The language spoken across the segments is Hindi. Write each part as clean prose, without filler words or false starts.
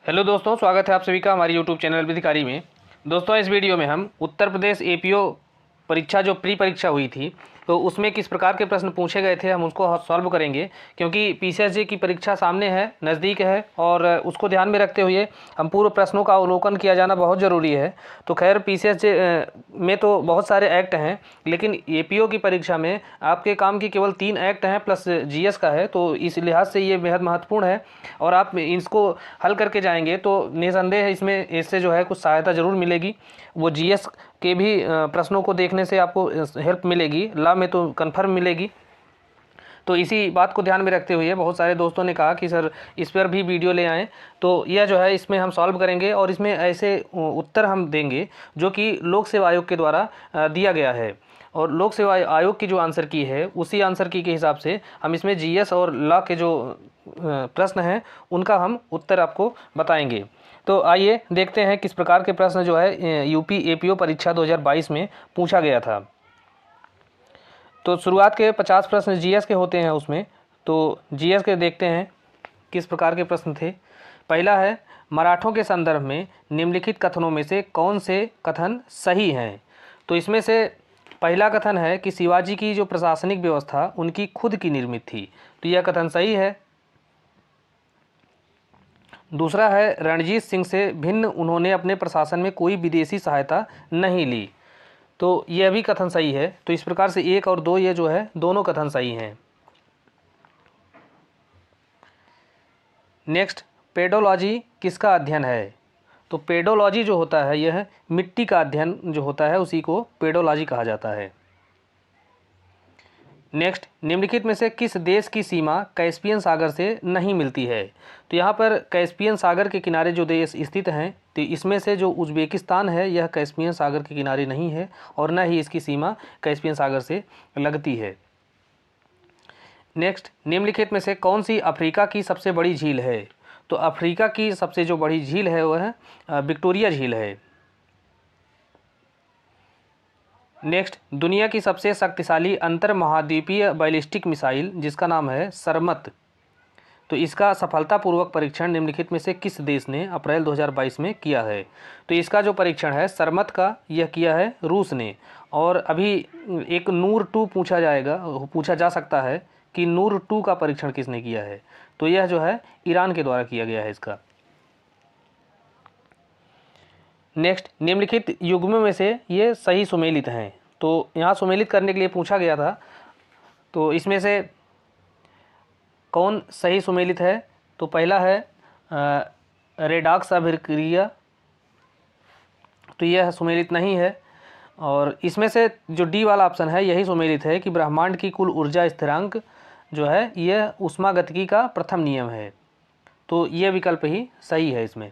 हेलो दोस्तों, स्वागत है आप सभी का हमारी यूट्यूब चैनल विधिकारी में। दोस्तों, इस वीडियो में हम उत्तर प्रदेश एपीओ परीक्षा जो प्री परीक्षा हुई थी तो उसमें किस प्रकार के प्रश्न पूछे गए थे हम उसको सॉल्व करेंगे, क्योंकि पीसीएसजी की परीक्षा सामने है, नज़दीक है और उसको ध्यान में रखते हुए हम पूर्व प्रश्नों का अवलोकन किया जाना बहुत ज़रूरी है। तो खैर पीसीएसजी में तो बहुत सारे एक्ट हैं, लेकिन एपीओ की परीक्षा में आपके काम की केवल 3 एक्ट हैं प्लस जीएस का है, तो इस लिहाज से ये बेहद महत्वपूर्ण है और आप इसको हल करके जाएंगे तो निसंदेह इसमें इससे जो है कुछ सहायता ज़रूर मिलेगी। वो जीएस के भी प्रश्नों को देखने से आपको हेल्प मिलेगी, लॉ में तो कन्फर्म मिलेगी। तो इसी बात को ध्यान में रखते हुए बहुत सारे दोस्तों ने कहा कि सर इस पर भी वीडियो ले आएँ, तो यह जो है इसमें हम सॉल्व करेंगे और इसमें ऐसे उत्तर हम देंगे जो कि लोक सेवा आयोग के द्वारा दिया गया है, और लोक सेवा आयोग की जो आंसर की है उसी आंसर की के हिसाब से हम इसमें जीएस और लॉ के जो प्रश्न हैं उनका हम उत्तर आपको बताएंगे। तो आइए देखते हैं किस प्रकार के प्रश्न जो है यूपी एपीओ परीक्षा 2022 में पूछा गया था। तो शुरुआत के 50 प्रश्न जीएस के होते हैं उसमें, तो जीएस के देखते हैं किस प्रकार के प्रश्न थे। पहला है, मराठों के संदर्भ में निम्नलिखित कथनों में से कौन से कथन सही हैं। तो इसमें से पहला कथन है कि शिवाजी की जो प्रशासनिक व्यवस्था उनकी खुद की निर्मित थी, तो यह कथन सही है। दूसरा है, रणजीत सिंह से भिन्न उन्होंने अपने प्रशासन में कोई विदेशी सहायता नहीं ली, तो यह भी कथन सही है। तो इस प्रकार से 1 और 2 ये जो है दोनों कथन सही हैं। नेक्स्ट, पेडोलॉजी किसका अध्ययन है। तो पेडोलॉजी जो होता है यह मिट्टी का अध्ययन जो होता है उसी को पेडोलॉजी कहा जाता है। नेक्स्ट, निम्नलिखित में से किस देश की सीमा कैस्पियन सागर से नहीं मिलती है। तो यहाँ पर कैस्पियन सागर के किनारे जो देश स्थित हैं, तो इसमें से जो उज़्बेकिस्तान है यह कैस्पियन सागर के किनारे नहीं है और न ही इसकी सीमा कैस्पियन सागर से लगती है। नेक्स्ट, निम्नलिखित में से कौन सी अफ्रीका की सबसे बड़ी झील है। तो अफ्रीका की सबसे जो बड़ी झील है वह विक्टोरिया झील है। नेक्स्ट, दुनिया की सबसे शक्तिशाली अंतर महाद्वीपीय बैलिस्टिक मिसाइल जिसका नाम है सरमत, तो इसका सफलतापूर्वक परीक्षण निम्नलिखित में से किस देश ने अप्रैल 2022 में किया है। तो इसका जो परीक्षण है सरमत का यह किया है रूस ने। और अभी एक नूर 2 पूछा जा सकता है कि नूर 2 का परीक्षण किसने किया है, तो यह जो है ईरान के द्वारा किया गया है इसका। नेक्स्ट, निम्नलिखित युग्मों में से ये सही सुमेलित हैं। तो यहाँ सुमेलित करने के लिए पूछा गया था, तो इसमें से कौन सही सुमेलित है। तो पहला है रेडॉक्स अभिक्रिया, तो यह सुमेलित नहीं है। और इसमें से जो डी वाला ऑप्शन है यही सुमेलित है कि ब्रह्मांड की कुल ऊर्जा स्थिरांक जो है यह ऊष्मागतिकी का प्रथम नियम है, तो यह विकल्प ही सही है इसमें।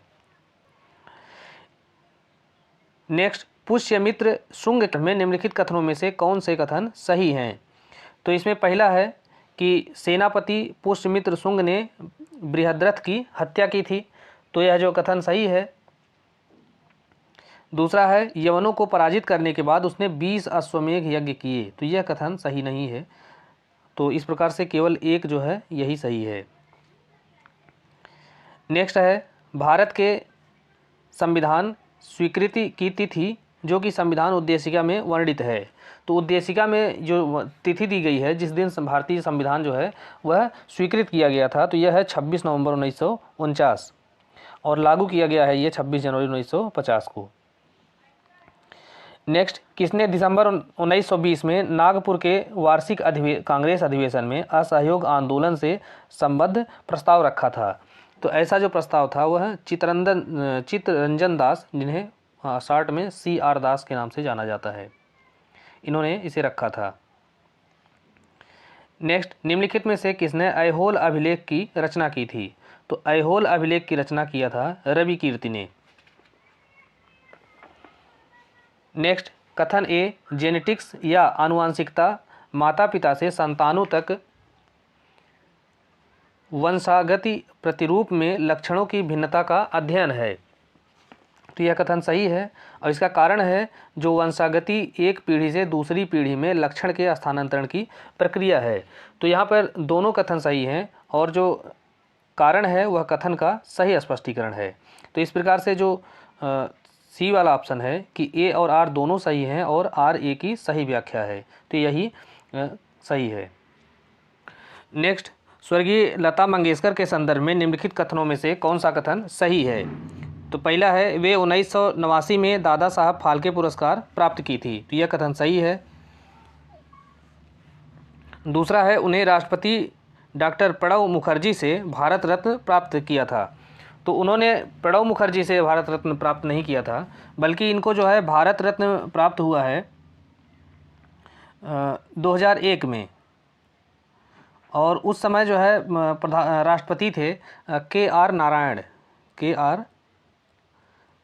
नेक्स्ट, पुष्यमित्र शुंग में निम्नलिखित कथनों में से कौन से कथन सही हैं। तो इसमें पहला है कि सेनापति पुष्यमित्र शुंग ने बृहद्रथ की हत्या की थी, तो यह जो कथन सही है। दूसरा है, यवनों को पराजित करने के बाद उसने 20 अश्वमेध यज्ञ किए, तो यह कथन सही नहीं है। तो इस प्रकार से केवल एक जो है यही सही है। नेक्स्ट है, भारत के संविधान स्वीकृति की तिथि जो कि संविधान उद्देशिका में वर्णित है। तो उद्देशिका में जो तिथि दी गई है जिस दिन भारतीय संविधान जो है वह स्वीकृत किया गया था, तो यह है 26 नवंबर 1949 और लागू किया गया है ये 26 जनवरी 1950 को। नेक्स्ट, किसने दिसंबर 1920 में नागपुर के वार्षिक कांग्रेस अधिवेशन में असहयोग आंदोलन से संबद्ध प्रस्ताव रखा था। तो ऐसा जो प्रस्ताव था वह चित्तरंजन दास, जिन्हें शॉर्ट में CR दास के नाम से जाना जाता है, इन्होंने इसे रखा था। नेक्स्ट, निम्नलिखित में से किसने ऐहोल अभिलेख की रचना की थी। तो ऐहोल अभिलेख की रचना किया था रवि कीर्ति ने। नेक्स्ट, कथन ए, जेनेटिक्स या आनुवांशिकता माता पिता से संतानों तक वंशागति प्रतिरूप में लक्षणों की भिन्नता का अध्ययन है, तो यह कथन सही है। और इसका कारण है जो वंशागति एक पीढ़ी से दूसरी पीढ़ी में लक्षण के स्थानांतरण की प्रक्रिया है, तो यहाँ पर दोनों कथन सही हैं। और जो कारण है वह कथन का सही स्पष्टीकरण है। तो इस प्रकार से जो सी वाला ऑप्शन है कि ए और आर दोनों सही हैं और आर ए की सही व्याख्या है, तो यही सही है। नेक्स्ट, स्वर्गीय लता मंगेशकर के संदर्भ में निम्नलिखित कथनों में से कौन सा कथन सही है? तो पहला है, वे 1989 में दादा साहब फाल्के पुरस्कार प्राप्त की थी, तो यह कथन सही है। दूसरा है, उन्हें राष्ट्रपति डॉक्टर प्रणब मुखर्जी से भारत रत्न प्राप्त किया था, तो उन्होंने प्रणब मुखर्जी से भारत रत्न प्राप्त नहीं किया था, बल्कि इनको जो है भारत रत्न प्राप्त हुआ है 2001 में, और उस समय जो है राष्ट्रपति थे के.आर.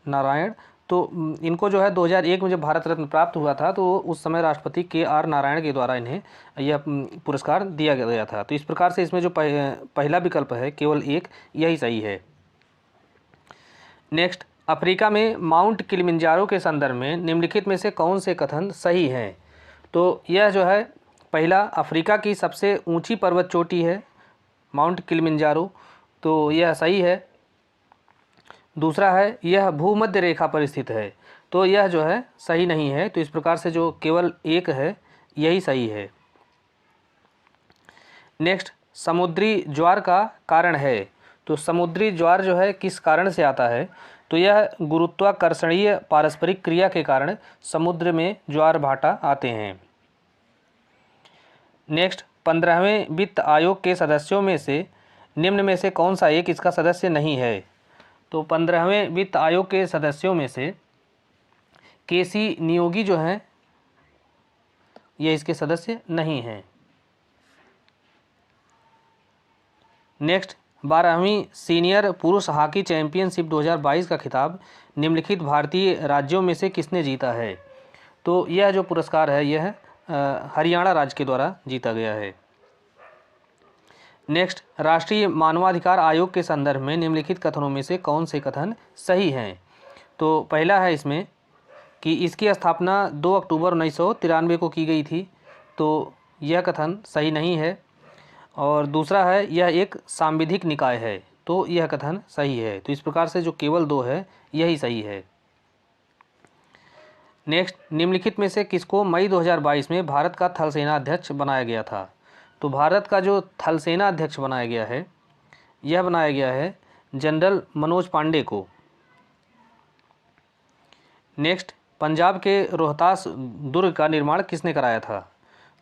नारायण। तो इनको जो है 2001 में जब भारत रत्न प्राप्त हुआ था, तो उस समय राष्ट्रपति के.आर. नारायण के द्वारा इन्हें यह पुरस्कार दिया गया था। तो इस प्रकार से इसमें जो पहला विकल्प है केवल एक, यही सही है। नेक्स्ट, अफ्रीका में माउंट किलिमंजारो के संदर्भ में निम्नलिखित में से कौन से कथन सही हैं? तो यह जो है पहला, अफ्रीका की सबसे ऊंची पर्वत चोटी है माउंट किलिमंजारो, तो यह सही है। दूसरा है, यह भूमध्य रेखा पर स्थित है, तो यह जो है सही नहीं है। तो इस प्रकार से जो केवल एक है यही सही है। नेक्स्ट, समुद्री ज्वार का कारण है, तो समुद्री ज्वार जो है किस कारण से आता है? तो यह गुरुत्वाकर्षणीय पारस्परिक क्रिया के कारण समुद्र में ज्वार भाटा आते हैं। नेक्स्ट, 15वें वित्त आयोग के सदस्यों में से निम्न में से कौन सा एक इसका सदस्य नहीं है? तो 15वें वित्त आयोग के सदस्यों में से के.सी. नियोगी जो हैं ये इसके सदस्य नहीं हैं। नेक्स्ट, 12वीं सीनियर पुरुष हॉकी चैंपियनशिप 2022 का खिताब निम्नलिखित भारतीय राज्यों में से किसने जीता है? तो यह जो पुरस्कार है यह हरियाणा राज्य के द्वारा जीता गया है। नेक्स्ट, राष्ट्रीय मानवाधिकार आयोग के संदर्भ में निम्नलिखित कथनों में से कौन से कथन सही हैं? तो पहला है इसमें कि इसकी स्थापना 2 अक्टूबर 1993 को की गई थी, तो यह कथन सही नहीं है। और दूसरा है, यह एक सांविधिक निकाय है, तो यह कथन सही है। तो इस प्रकार से जो केवल 2 है यही सही है। नेक्स्ट, निम्नलिखित में से किसको मई 2022 में भारत का थल सेना अध्यक्ष बनाया गया था? तो भारत का जो थल सेना अध्यक्ष बनाया गया है यह बनाया गया है जनरल मनोज पांडे को। नेक्स्ट, पंजाब के रोहतास दुर्ग का निर्माण किसने कराया था?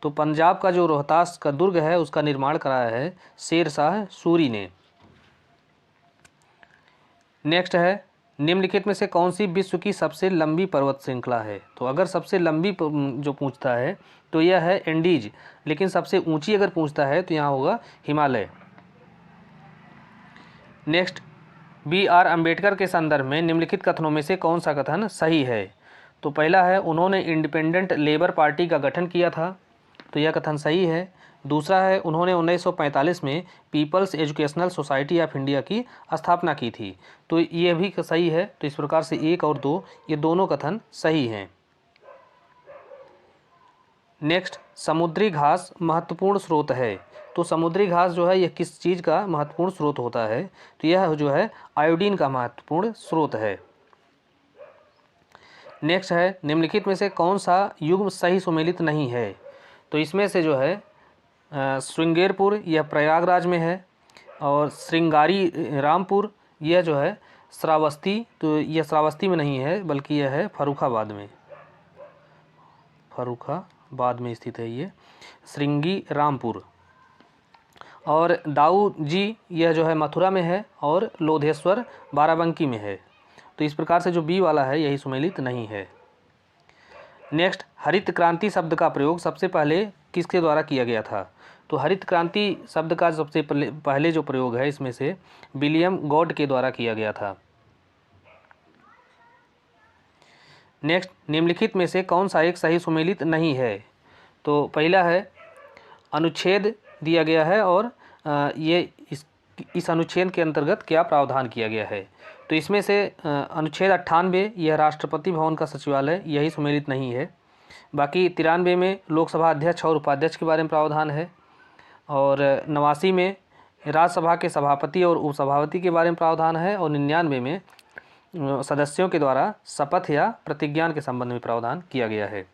तो पंजाब का जो रोहतास का दुर्ग है उसका निर्माण कराया है शेर शाह सूरी ने। नेक्स्ट है, निम्नलिखित में से कौन सी विश्व की सबसे लंबी पर्वत श्रृंखला है? तो अगर सबसे लंबी जो पूछता है तो यह है एंडीज, लेकिन सबसे ऊंची अगर पूछता है तो यहाँ होगा हिमालय। Next, B R. अम्बेडकर के संदर्भ में निम्नलिखित कथनों में से कौन सा कथन सही है? तो पहला है, उन्होंने इंडिपेंडेंट लेबर पार्टी का गठन किया था, तो यह कथन सही है। दूसरा है, उन्होंने 1945 में People's educational society of India की स्थापना की थी, तो यह भी सही है। तो इस प्रकार से 1 और 2 ये दोनों कथन सही हैं। नेक्स्ट, समुद्री घास महत्वपूर्ण स्रोत है, तो समुद्री घास जो है यह किस चीज़ का महत्वपूर्ण स्रोत होता है? तो यह जो है आयोडीन का महत्वपूर्ण स्रोत है। नेक्स्ट है, निम्नलिखित में से कौन सा युग्म सही सुमेलित नहीं है? तो इसमें से जो है श्रृंगेरपुर यह प्रयागराज में है, और श्रृंगारी रामपुर यह जो है श्रावस्ती, तो यह श्रावस्ती में नहीं है बल्कि यह है फर्रुखाबाद में स्थित है ये श्रृंगी रामपुर। और दाऊ जी यह जो है मथुरा में है, और लोधेश्वर बाराबंकी में है। तो इस प्रकार से जो बी वाला है यही सुमेलित नहीं है। नेक्स्ट, हरित क्रांति शब्द का प्रयोग सबसे पहले किसके द्वारा किया गया था? तो हरित क्रांति शब्द का सबसे पहले जो प्रयोग है इसमें से विलियम गॉड के द्वारा किया गया था। नेक्स्ट, निम्नलिखित में से कौन सा एक सही सुमेलित नहीं है? तो पहला है, अनुच्छेद दिया गया है और ये इस अनुच्छेद के अंतर्गत क्या प्रावधान किया गया है? तो इसमें से अनुच्छेद 98 यह राष्ट्रपति भवन का सचिवालय यही सुमेलित नहीं है। बाकी 93 में लोकसभा अध्यक्ष और उपाध्यक्ष के बारे में प्रावधान है, और 89 में राज्यसभा के सभापति और उपसभापति के बारे में प्रावधान है। और 99 में सदस्यों के द्वारा शपथ या प्रतिज्ञान के संबंध में प्रावधान किया गया है।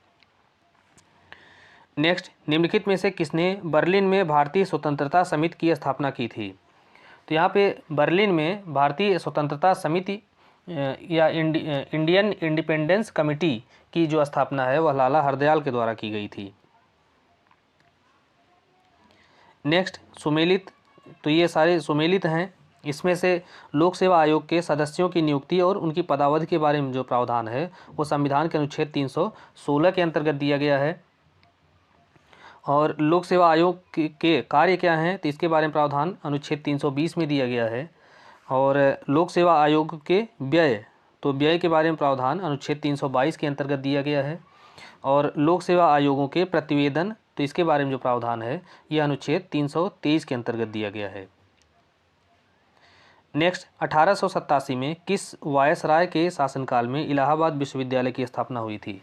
नेक्स्ट, निम्नलिखित में से किसने बर्लिन में भारतीय स्वतंत्रता समिति की स्थापना की थी? तो यहाँ पे बर्लिन में भारतीय स्वतंत्रता समिति या इंडियन इंडिपेंडेंस कमेटी की जो स्थापना है वह लाला हरदयाल के द्वारा की गई थी। नेक्स्ट, सुमेलित, तो ये सारे सुमेलित हैं। इसमें से लोक सेवा आयोग के सदस्यों की नियुक्ति और उनकी पदावधि के बारे में जो प्रावधान है वो संविधान के अनुच्छेद 316 के अंतर्गत दिया गया है। और लोक सेवा आयोग के कार्य क्या हैं तो इसके बारे में प्रावधान अनुच्छेद 320 में दिया गया है। और लोक सेवा आयोग के व्यय, तो व्यय के बारे में प्रावधान अनुच्छेद 322 के अंतर्गत दिया गया है। और लोक सेवा आयोगों के प्रतिवेदन, तो इसके बारे में जो प्रावधान है यह अनुच्छेद 323 के अंतर्गत दिया गया है। नेक्स्ट, 1887 में किस वायसराय के शासनकाल में इलाहाबाद विश्वविद्यालय की स्थापना हुई थी?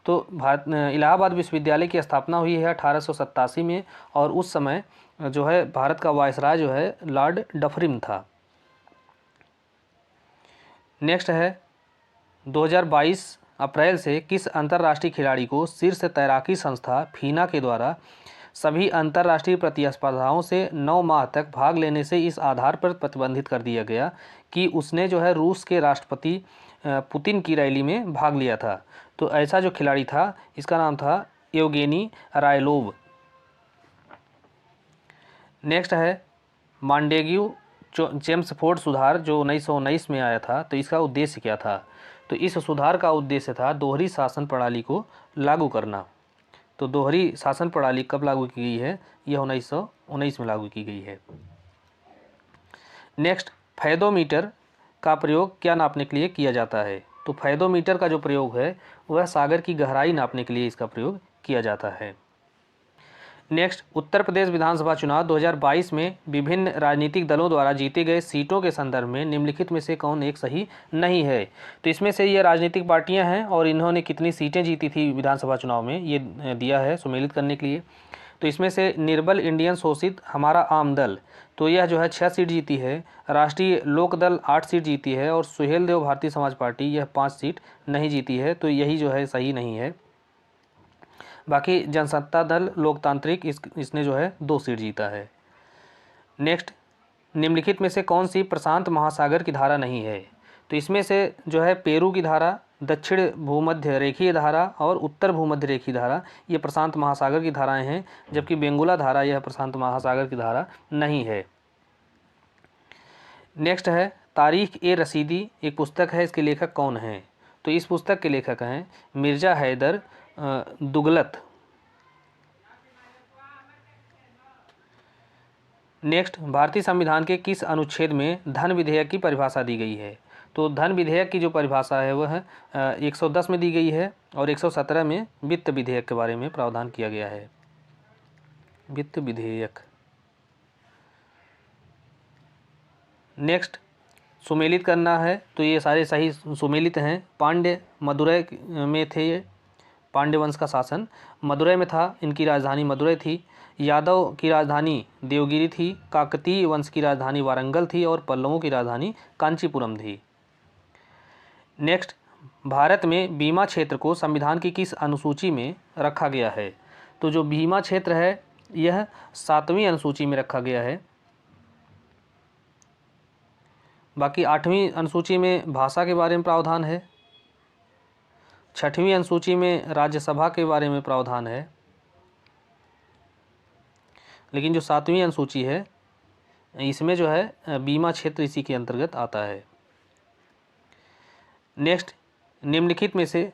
तो इलाहाबाद विश्वविद्यालय की स्थापना हुई है 1887 में। और उस समय जो है भारत का वायसराय जो है लॉर्ड डफरिन था। नेक्स्ट है, 2022 अप्रैल से किस अंतर्राष्ट्रीय खिलाड़ी को शीर्ष तैराकी संस्था फीना के द्वारा सभी अंतर्राष्ट्रीय प्रतिस्पर्धाओं से 9 माह तक भाग लेने से इस आधार पर प्रतिबंधित कर दिया गया कि उसने जो है रूस के राष्ट्रपति पुतिन की रैली में भाग लिया था? तो ऐसा जो खिलाड़ी था इसका नाम था येवगेनी रायलोव। नेक्स्ट है, मांडेग्यू चेम्सफोर्ड सुधार जो 1919 में आया था, तो इसका उद्देश्य क्या था? तो इस सुधार का उद्देश्य था दोहरी शासन प्रणाली को लागू करना। तो दोहरी शासन प्रणाली कब लागू की गई है? यह 1919 में लागू की गई है। नेक्स्ट, फैदोमीटर का प्रयोग क्या नापने के लिए किया जाता है? तो फैदोमीटर का जो प्रयोग है वह सागर की गहराई नापने के लिए इसका प्रयोग किया जाता है। नेक्स्ट, उत्तर प्रदेश विधानसभा चुनाव 2022 में विभिन्न राजनीतिक दलों द्वारा जीते गए सीटों के संदर्भ में निम्नलिखित में से कौन एक सही नहीं है? तो इसमें से ये राजनीतिक पार्टियां हैं और इन्होंने कितनी सीटें जीती थी विधानसभा चुनाव में ये दिया है सुमेलित करने के लिए। तो इसमें से निर्बल इंडियन शोषित हमारा आम दल, तो यह जो है 6 सीट जीती है। राष्ट्रीय लोक दल 8 सीट जीती है। और सुहेल देव भारतीय समाज पार्टी यह 5 सीट नहीं जीती है। तो यही जो है सही नहीं है। बाकी जनसत्ता दल लोकतांत्रिक इसने जो है 2 सीट जीता है। नेक्स्ट, निम्नलिखित में से कौन सी प्रशांत महासागर की धारा नहीं है? तो इसमें से जो है पेरू की धारा, दक्षिण भूमध्य रेखीय धारा और उत्तर भूमध्य रेखीय धारा ये प्रशांत महासागर की धाराएं हैं। जबकि बेंगुला धारा यह प्रशांत महासागर की धारा नहीं है। नेक्स्ट है, तारीख ए रसीदी एक पुस्तक है, इसके लेखक कौन हैं? तो इस पुस्तक के लेखक हैं मिर्ज़ा हैदर दुगलत। नेक्स्ट, भारतीय संविधान के किस अनुच्छेद में धन विधेयक की परिभाषा दी गई है? तो धन विधेयक की जो परिभाषा है वह 110 में दी गई है। और 117 में वित्त विधेयक के बारे में प्रावधान किया गया है। वित्त विधेयक। नेक्स्ट, सुमेलित करना है, तो ये सारे सही सुमेलित हैं। पांड्य मदुरै में थे, ये पांड्य वंश का शासन मदुरै में था, इनकी राजधानी मदुरै थी। यादव की राजधानी देवगिरी थी। काकतीय वंश की राजधानी वारंगल थी। और पल्लवों की राजधानी कांचीपुरम थी। नेक्स्ट, भारत में बीमा क्षेत्र को संविधान की किस अनुसूची में रखा गया है? तो जो बीमा क्षेत्र है यह 7वीं अनुसूची में रखा गया है। बाकी 8वीं अनुसूची में भाषा के बारे में प्रावधान है। 6वीं अनुसूची में राज्यसभा के बारे में प्रावधान है। लेकिन जो 7वीं अनुसूची है इसमें जो है बीमा क्षेत्र इसी के अंतर्गत आता है। नेक्स्ट, निम्नलिखित में से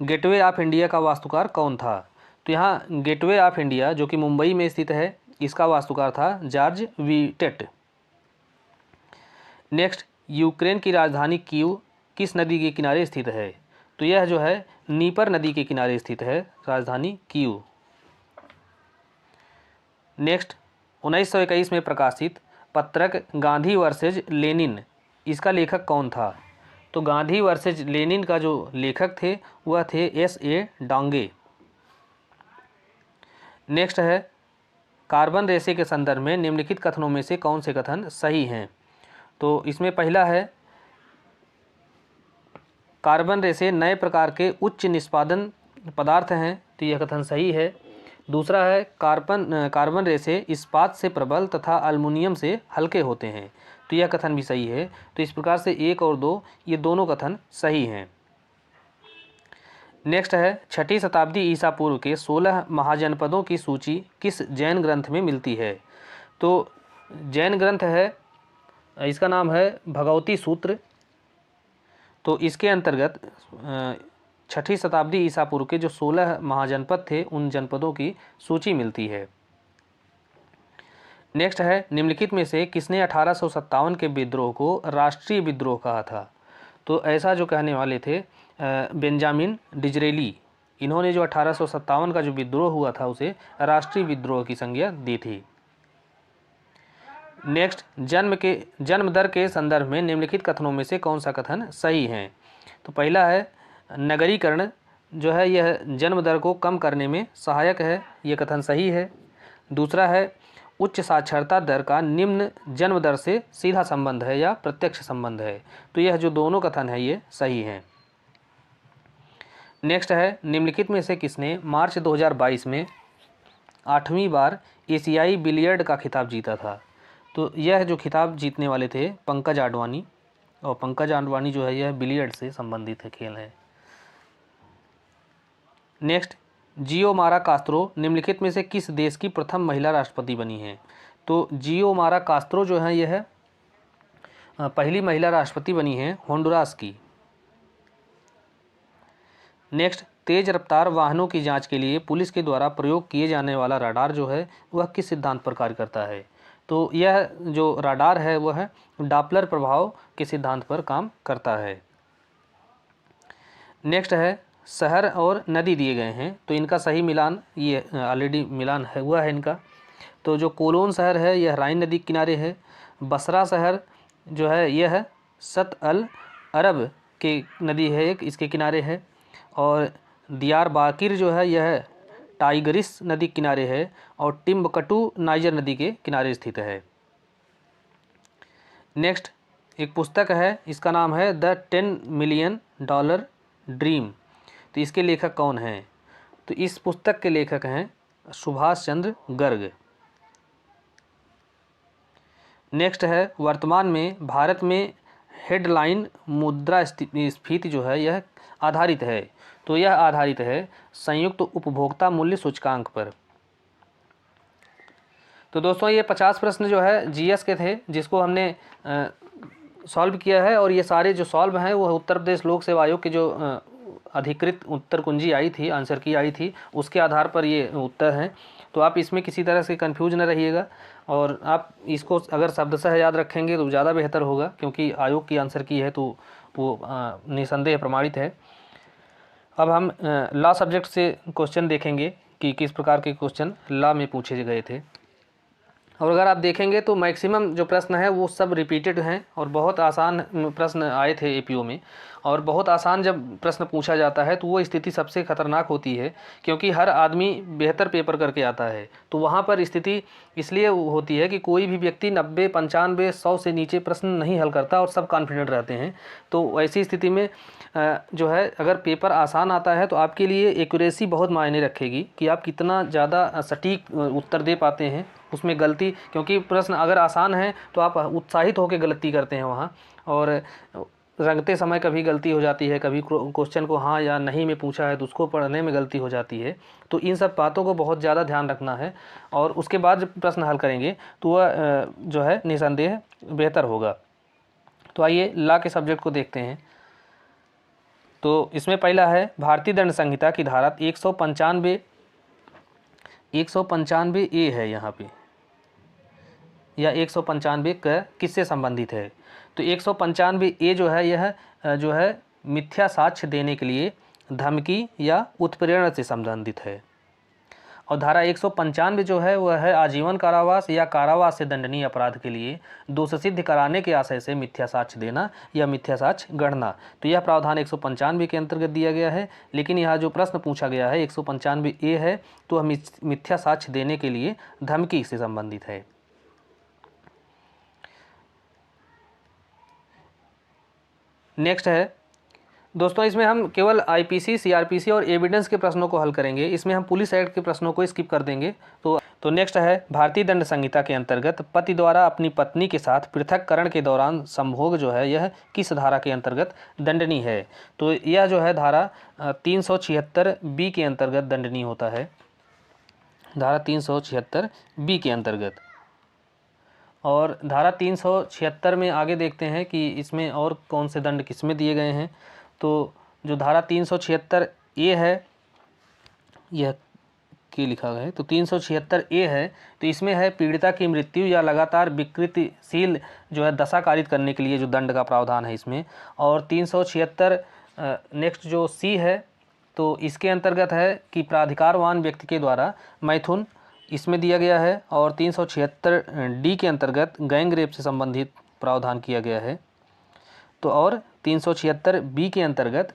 गेटवे ऑफ इंडिया का वास्तुकार कौन था? तो यहाँ गेटवे ऑफ इंडिया जो कि मुंबई में स्थित है इसका वास्तुकार था जॉर्ज वीटेट। नेक्स्ट, यूक्रेन की राजधानी कीव किस नदी के किनारे स्थित है? तो यह जो है नीपर नदी के किनारे स्थित है राजधानी कीव। नेक्स्ट, 1921 में प्रकाशित पत्रक गांधी वर्सेज लेनिन इसका लेखक कौन था? तो गांधी वर्सेज लेनिन का जो लेखक थे वह थे S.A. डांगे। नेक्स्ट है, कार्बन रेशे के संदर्भ में निम्नलिखित कथनों में से कौन से कथन सही हैं? तो इसमें पहला है कार्बन रेशे नए प्रकार के उच्च निष्पादन पदार्थ हैं, तो यह कथन सही है। दूसरा है कार्बन रेशे इस्पात से प्रबल तथा अल्मुनियम से हल्के होते हैं, तो यह कथन भी सही है। तो इस प्रकार से 1 और 2 ये दोनों कथन सही हैं। नेक्स्ट है 6ठी शताब्दी ईसा पूर्व के 16 महाजनपदों की सूची किस जैन ग्रंथ में मिलती है? तो जैन ग्रंथ है, इसका नाम है भगवती सूत्र। तो इसके अंतर्गत 6ठी शताब्दी ईसा पूर्व के जो 16 महाजनपद थे उन जनपदों की सूची मिलती है। नेक्स्ट है निम्नलिखित में से किसने 1857 के विद्रोह को राष्ट्रीय विद्रोह कहा था? तो ऐसा जो कहने वाले थे बेंजामिन डिजरेली, इन्होंने जो 1857 का जो विद्रोह हुआ था उसे राष्ट्रीय विद्रोह की संज्ञा दी थी। नेक्स्ट जन्म दर के संदर्भ में निम्नलिखित कथनों में से कौन सा कथन सही है? तो पहला है नगरीकरण जो है यह जन्म दर को कम करने में सहायक है, यह कथन सही है। दूसरा है उच्च साक्षरता दर का निम्न जन्म दर से सीधा संबंध है या प्रत्यक्ष संबंध है, तो यह जो दोनों कथन है ये सही हैं। नेक्स्ट है निम्नलिखित में से किसने मार्च 2022 में 8वीं बार एशियाई बिलियर्ड का खिताब जीता था? तो यह जो खिताब जीतने वाले थे पंकज आडवाणी, और पंकज आडवाणी जो है यह बिलियर्ड से संबंधित है खेल है। नेक्स्ट जियोमारा कास्त्रो निम्नलिखित में से किस देश की प्रथम महिला राष्ट्रपति बनी है? तो जियोमारा कास्त्रो जो है यह पहली महिला राष्ट्रपति बनी है होंडुरास की। नेक्स्ट तेज रफ्तार वाहनों की जांच के लिए पुलिस के द्वारा प्रयोग किए जाने वाला राडार जो है वह किस सिद्धांत पर कार्य करता है? तो यह जो राडार है वह डॉपलर प्रभाव के सिद्धांत पर काम करता है। नेक्स्ट है शहर और नदी दिए गए हैं, तो इनका सही मिलान ये ऑलरेडी मिलान है हुआ है इनका। तो जो कोलोन शहर है यह राइन नदी के किनारे है। बसरा शहर जो है यह सत अल अरब के नदी है एक, इसके किनारे है। और दियारबाकिर जो है यह टाइग्रिस नदी किनारे है, और टिम्बकटू नाइजर नदी के किनारे स्थित है। नेक्स्ट एक पुस्तक है, इसका नाम है द $10 मिलियन ड्रीम, तो इसके लेखक कौन हैं? तो इस पुस्तक के लेखक हैं सुभाष चंद्र गर्ग। नेक्स्ट है वर्तमान में भारत में हेडलाइन मुद्रास्फीति जो है यह आधारित है, तो यह आधारित है संयुक्त उपभोक्ता मूल्य सूचकांक पर। तो दोस्तों ये 50 प्रश्न जो है जीएस के थे जिसको हमने सॉल्व किया है, और ये सारे जो सॉल्व हैं वो उत्तर प्रदेश लोक सेवा आयोग के जो अधिकृत उत्तर कुंजी आई थी, आंसर की आई थी, उसके आधार पर ये उत्तर हैं। तो आप इसमें किसी तरह से कंफ्यूज न रहिएगा, और आप इसको अगर शब्दशः याद रखेंगे तो ज़्यादा बेहतर होगा, क्योंकि आयोग की आंसर की है तो वो निसंदेह प्रमाणित है। अब हम लॉ सब्जेक्ट से क्वेश्चन देखेंगे कि किस प्रकार के क्वेश्चन लॉ में पूछे गए थे। और अगर आप देखेंगे तो मैक्सिमम जो प्रश्न है वो सब रिपीटेड हैं, और बहुत आसान प्रश्न आए थे एपीओ में। और बहुत आसान जब प्रश्न पूछा जाता है तो वो स्थिति सबसे खतरनाक होती है, क्योंकि हर आदमी बेहतर पेपर करके आता है, तो वहाँ पर स्थिति इसलिए होती है कि कोई भी व्यक्ति 90, 95, 100 से नीचे प्रश्न नहीं हल करता और सब कॉन्फिडेंट रहते हैं। तो ऐसी स्थिति में जो है अगर पेपर आसान आता है तो आपके लिए एक्यूरेसी बहुत मायने रखेगी कि आप कितना ज़्यादा सटीक उत्तर दे पाते हैं उसमें गलती, क्योंकि प्रश्न अगर आसान है तो आप उत्साहित होकर गलती करते हैं वहाँ, और रंगते समय कभी गलती हो जाती है, कभी क्वेश्चन को हाँ या नहीं में पूछा है तो उसको पढ़ने में गलती हो जाती है। तो इन सब बातों को बहुत ज़्यादा ध्यान रखना है, और उसके बाद जब प्रश्न हल करेंगे तो वह जो है निसंदेह बेहतर होगा। तो आइए लॉ के सब्जेक्ट को देखते हैं। तो इसमें पहला है भारतीय दंड संहिता की धारा 195 ए है यहाँ पे, या 195 का किससे संबंधित है? तो 195 ए जो है यह जो है मिथ्या साक्ष्य देने के लिए धमकी या उत्प्रेरण से संबंधित है। और धारा 195 जो है वह है आजीवन कारावास या कारावास से दंडनीय अपराध के लिए दोष सिद्ध कराने के आशय से मिथ्या साक्ष्य देना या मिथ्या साक्ष्य गढ़ना। तो यह प्रावधान 195 के अंतर्गत दिया गया है। लेकिन यहाँ जो प्रश्न पूछा गया है 195A है, तो हम मिथ्या साक्ष्य देने के लिए धमकी से संबंधित है। नेक्स्ट है दोस्तों, इसमें हम केवल आईपीसी, सीआरपीसी और एविडेंस के प्रश्नों को हल करेंगे। इसमें हम पुलिस एक्ट के प्रश्नों को स्किप कर देंगे। तो नेक्स्ट है भारतीय दंड संहिता के अंतर्गत पति द्वारा अपनी पत्नी के साथ पृथककरण के दौरान संभोग जो है यह किस धारा के अंतर्गत दंडनीय है। तो यह जो है धारा 376B के अंतर्गत दंडनीय होता है, धारा 376B के अंतर्गत। और धारा 376 में आगे देखते हैं कि इसमें और कौन से दंड किसमें दिए गए हैं। तो जो धारा 376A है, यह के लिखा गया है, तो 376A है, तो इसमें है पीड़िता की मृत्यु या लगातार विकृतिशील जो है दशा कारित करने के लिए जो दंड का प्रावधान है इसमें। और 376 नेक्स्ट जो C है, तो इसके अंतर्गत है कि प्राधिकारवान व्यक्ति के द्वारा मैथुन इसमें दिया गया है। और 376D के अंतर्गत गैंग रेप से संबंधित प्रावधान किया गया है। तो और 376B के अंतर्गत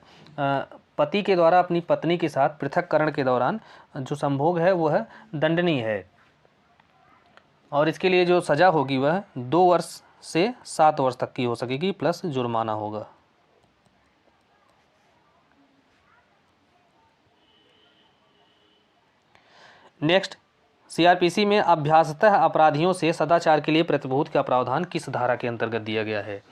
पति के द्वारा अपनी पत्नी के साथ पृथककरण के दौरान जो संभोग है वह दंडनीय है। और इसके लिए जो सज़ा होगी वह 2 वर्ष से 7 वर्ष तक की हो सकेगी, प्लस जुर्माना होगा। नेक्स्ट, सीआरपीसी में अभ्यासतः अपराधियों से सदाचार के लिए प्रतिभूत का प्रावधान किस धारा के अंतर्गत दिया गया है।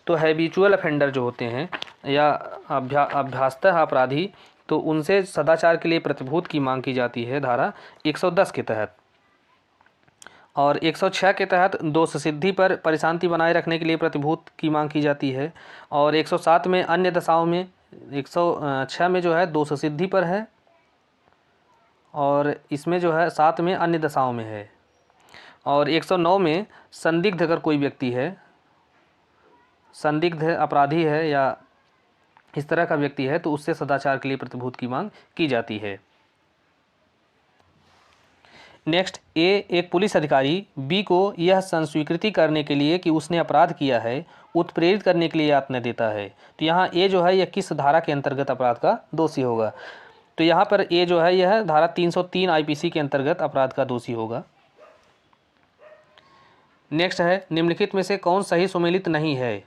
तो हैबिचुअल ऑफेंडर जो होते हैं या अभ्यासतः अपराधी, तो उनसे सदाचार के लिए प्रतिभूत की मांग की जाती है धारा 110 के तहत। और 106 के तहत दोष सिद्धि पर परिशांति बनाए रखने के लिए प्रतिभूत की मांग की जाती है। और 107 में अन्य दशाओं में, 106 में जो है दोष सिद्धि पर है, और इसमें जो है 7 में अन्य दशाओं में है। और 109 में संदिग्ध अगर कोई व्यक्ति है, संदिग्ध अपराधी है या इस तरह का व्यक्ति है, तो उससे सदाचार के लिए प्रतिभूत की मांग की जाती है। नेक्स्ट, एक पुलिस अधिकारी बी को यह संस्वीकृति करने के लिए कि उसने अपराध किया है उत्प्रेरित करने के लिए यातना देता है। तो यहाँ ए जो है यह किस धारा के अंतर्गत अपराध का दोषी होगा। तो यहाँ पर ए जो है यह धारा 303 आईपीसी के अंतर्गत अपराध का दोषी होगा। नेक्स्ट है, निम्नलिखित में से कौन सही सुमेलित नहीं है।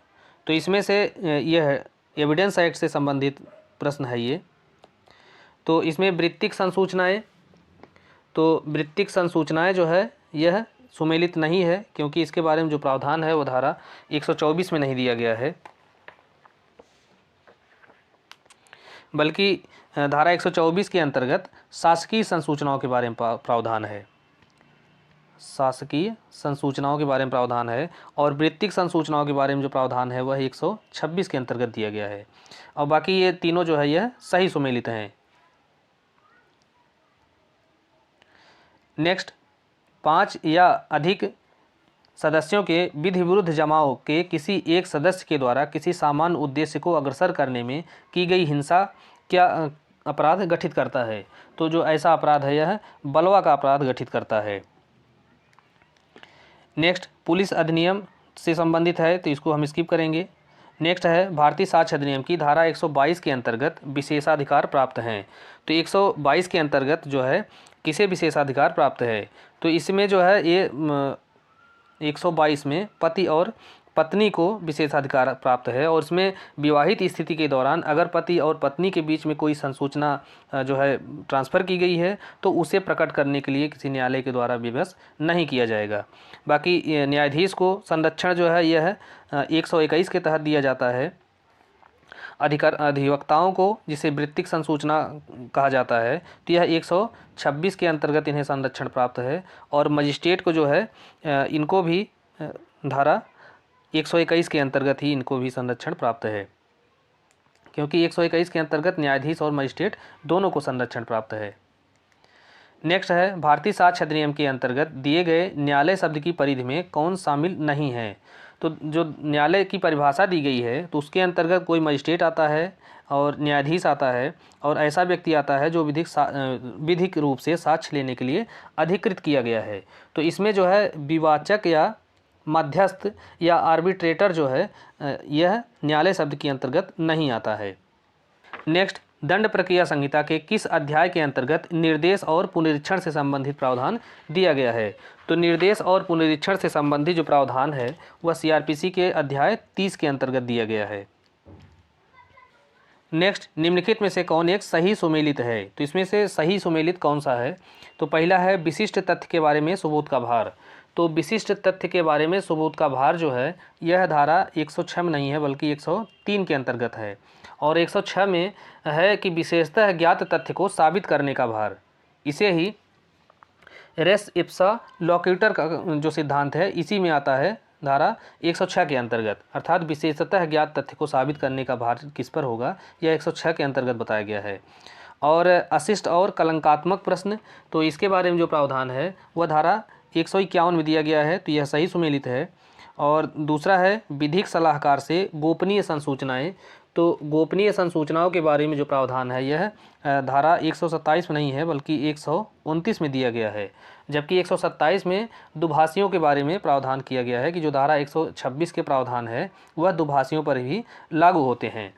तो इसमें से यह एविडेंस एक्ट से संबंधित प्रश्न है ये। तो इसमें वृत्तिक संसूचनाएं, तो वृत्तिक संसूचनाएं जो है यह सुमेलित नहीं है, क्योंकि इसके बारे में जो प्रावधान है वो धारा 124 में नहीं दिया गया है, बल्कि धारा 124 के अंतर्गत शासकीय संसूचनाओं के बारे में प्रावधान है, शासकीय संसूचनाओं के बारे में प्रावधान है। और वृत्तिक संसूचनाओं के बारे में जो प्रावधान है वह 126 के अंतर्गत दिया गया है। और बाकी ये तीनों जो है यह सही सुमेलित हैं। नेक्स्ट, 5 या अधिक सदस्यों के विधि विरुद्ध जमाव के किसी एक सदस्य के द्वारा किसी सामान्य उद्देश्य को अग्रसर करने में की गई हिंसा क्या अपराध गठित करता है। तो जो ऐसा अपराध है यह बलवा का अपराध गठित करता है। नेक्स्ट, पुलिस अधिनियम से संबंधित है, तो इसको हम स्किप करेंगे। नेक्स्ट है, भारतीय साक्ष्य अधिनियम की धारा 122 के अंतर्गत विशेषाधिकार प्राप्त हैं। तो 122 के अंतर्गत जो है किसे विशेषाधिकार प्राप्त है। तो इसमें जो है ये 122 में पति और पत्नी को विशेषाधिकार प्राप्त है। और इसमें विवाहित स्थिति के दौरान अगर पति और पत्नी के बीच में कोई संसूचना जो है ट्रांसफ़र की गई है तो उसे प्रकट करने के लिए किसी न्यायालय के द्वारा विवश नहीं किया जाएगा। बाकी न्यायाधीश को संरक्षण जो है यह 121 के तहत दिया जाता है। अधिवक्ताओं को, जिसे वृत्तिक संसूचना कहा जाता है, तो यह 126 के अंतर्गत इन्हें संरक्षण प्राप्त है। और मजिस्ट्रेट को जो है इनको भी धारा 121 के अंतर्गत ही इनको भी संरक्षण प्राप्त है, क्योंकि 121 के अंतर्गत न्यायाधीश और मजिस्ट्रेट दोनों को संरक्षण प्राप्त है। नेक्स्ट है, भारतीय साक्ष्य अधिनियम के अंतर्गत दिए गए न्यायालय शब्द की परिधि में कौन शामिल नहीं है। तो जो न्यायालय की परिभाषा दी गई है तो उसके अंतर्गत कोई मजिस्ट्रेट आता है और न्यायाधीश आता है और ऐसा व्यक्ति आता है जो विधिक रूप से साक्ष्य लेने के लिए अधिकृत किया गया है। तो इसमें जो है विवाचक या मध्यस्थ या आर्बिट्रेटर जो है यह न्यायालय शब्द के अंतर्गत नहीं आता है। नेक्स्ट, दंड प्रक्रिया संहिता के किस अध्याय के अंतर्गत निर्देश और पुनरीक्षण से संबंधित प्रावधान दिया गया है? तो निर्देश और पुनरीक्षण से संबंधित जो प्रावधान है वह सीआरपीसी के अध्याय 30 के अंतर्गत दिया गया है। नेक्स्ट, निम्नलिखित में से कौन एक सही सुमेलित है? तो इसमें से सही सुमेलित कौन सा है? तो पहला है विशिष्ट तथ्य के बारे में सबूत का भार। तो विशिष्ट तथ्य के बारे में सबूत का भार जो है यह धारा 106 में नहीं है बल्कि 103 के अंतर्गत है। और 106 में है कि विशेषतः ज्ञात तथ्य को साबित करने का भार। इसे ही रेस इप्सा लोक्यूटर का जो सिद्धांत है इसी में आता है धारा 106 के अंतर्गत, अर्थात विशेषतः ज्ञात तथ्य को साबित करने का भार किस पर होगा यह 106 के अंतर्गत बताया गया है। और अशिष्ट और कलंकात्मक प्रश्न, तो इसके बारे में जो प्रावधान है वह धारा 151 में दिया गया है, तो यह सही सुमेलित है। और दूसरा है विधिक सलाहकार से गोपनीय संसूचनाएं। तो गोपनीय संसूचनाओं के बारे में जो प्रावधान है यह धारा 127 में नहीं है बल्कि 129 में दिया गया है, जबकि 127 में दुभाषियों के बारे में प्रावधान किया गया है कि जो धारा 126 के प्रावधान है वह दुभाषियों पर भी लागू होते हैं।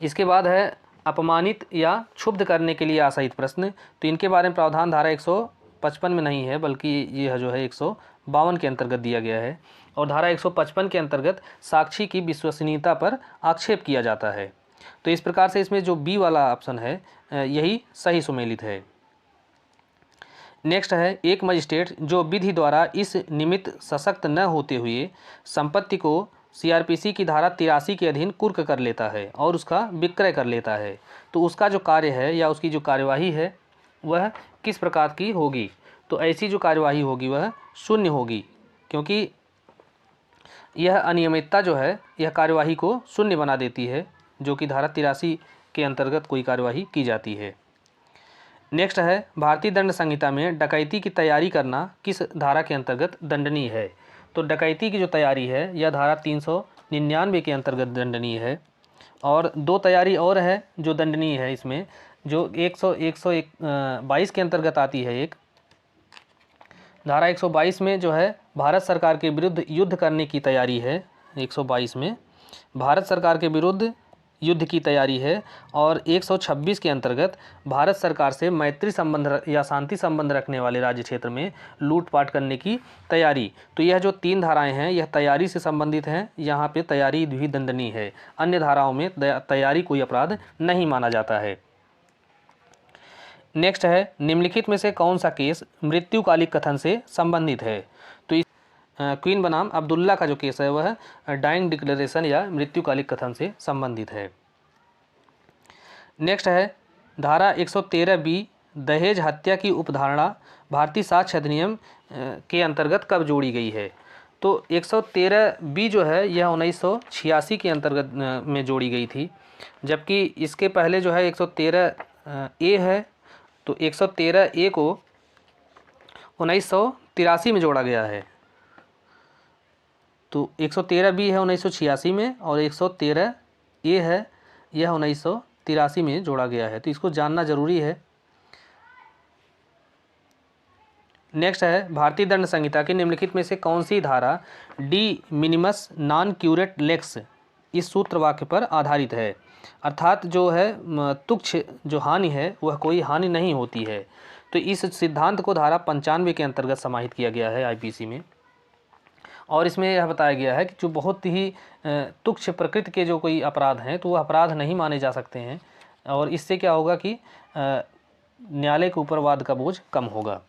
इसके बाद है अपमानित या क्षुब्ध करने के लिए आशयित प्रश्न। तो इनके बारे में प्रावधान धारा 155 में नहीं है बल्कि यह जो है 152 के अंतर्गत दिया गया है। और धारा 155 के अंतर्गत साक्षी की विश्वसनीयता पर आक्षेप किया जाता है। तो इस प्रकार से इसमें जो बी वाला ऑप्शन है यही सही सुमेलित है। नेक्स्ट है, एक मजिस्ट्रेट जो विधि द्वारा इस निमित्त सशक्त न होते हुए संपत्ति को सीआरपीसी की धारा 83 के अधीन कुर्क कर लेता है और उसका विक्रय कर लेता है, तो उसका जो कार्य है या उसकी जो कार्यवाही है वह किस प्रकार की होगी? तो ऐसी जो कार्यवाही होगी वह शून्य होगी, क्योंकि यह अनियमितता जो है यह कार्यवाही को शून्य बना देती है, जो कि धारा 83 के अंतर्गत कोई कार्यवाही की जाती है। नेक्स्ट है, भारतीय दंड संहिता में डकैती की तैयारी करना किस धारा के अंतर्गत दंडनीय है? तो डकैती की जो तैयारी है यह धारा 399 के अंतर्गत दंडनीय है। और दो तैयारी और है जो दंडनीय है इसमें, जो 122 के अंतर्गत आती है। एक धारा 122 में जो है भारत सरकार के विरुद्ध युद्ध करने की तैयारी है, 122 में भारत सरकार के विरुद्ध युद्ध की तैयारी है। और 126 के अंतर्गत भारत सरकार से मैत्री संबंध या शांति संबंध रखने वाले राज्य क्षेत्र में लूटपाट करने की तैयारी। तो यह जो तीन धाराएं हैं यह तैयारी से संबंधित हैं, यहाँ पे तैयारी भी दंडनीय है। अन्य धाराओं में तैयारी कोई अपराध नहीं माना जाता है। नेक्स्ट है, निम्नलिखित में से कौन सा केस मृत्युकालिक कथन से संबंधित है? तो इस क्वीन बनाम अब्दुल्ला का जो केस है वह डाइंग डिक्लेरेशन या मृत्युकालिक कथन से संबंधित है। नेक्स्ट है, धारा 113B दहेज हत्या की उपधारणा भारतीय साक्ष्य अधिनियम के अंतर्गत कब जोड़ी गई है? तो 113B जो है यह 1986 के अंतर्गत में जोड़ी गई थी, जबकि इसके पहले जो है 113A है। तो 113A को 1983 में जोड़ा गया है। तो 113B है 1986 में और 113A है यह 1983 में जोड़ा गया है, तो इसको जानना जरूरी है। नेक्स्ट है, भारतीय दंड संहिता के निम्नलिखित में से कौन सी धारा de minimis non curat lex इस सूत्र वाक्य पर आधारित है? अर्थात जो है तुच्छ जो हानि है वह कोई हानि नहीं होती है। तो इस सिद्धांत को धारा 95 के अंतर्गत समाहित किया गया है आईपीसी में। और इसमें यह बताया गया है कि जो बहुत ही तुच्छ प्रकृति के जो कोई अपराध हैं तो वह अपराध नहीं माने जा सकते हैं, और इससे क्या होगा कि न्यायालय के ऊपर वाद का बोझ कम होगा।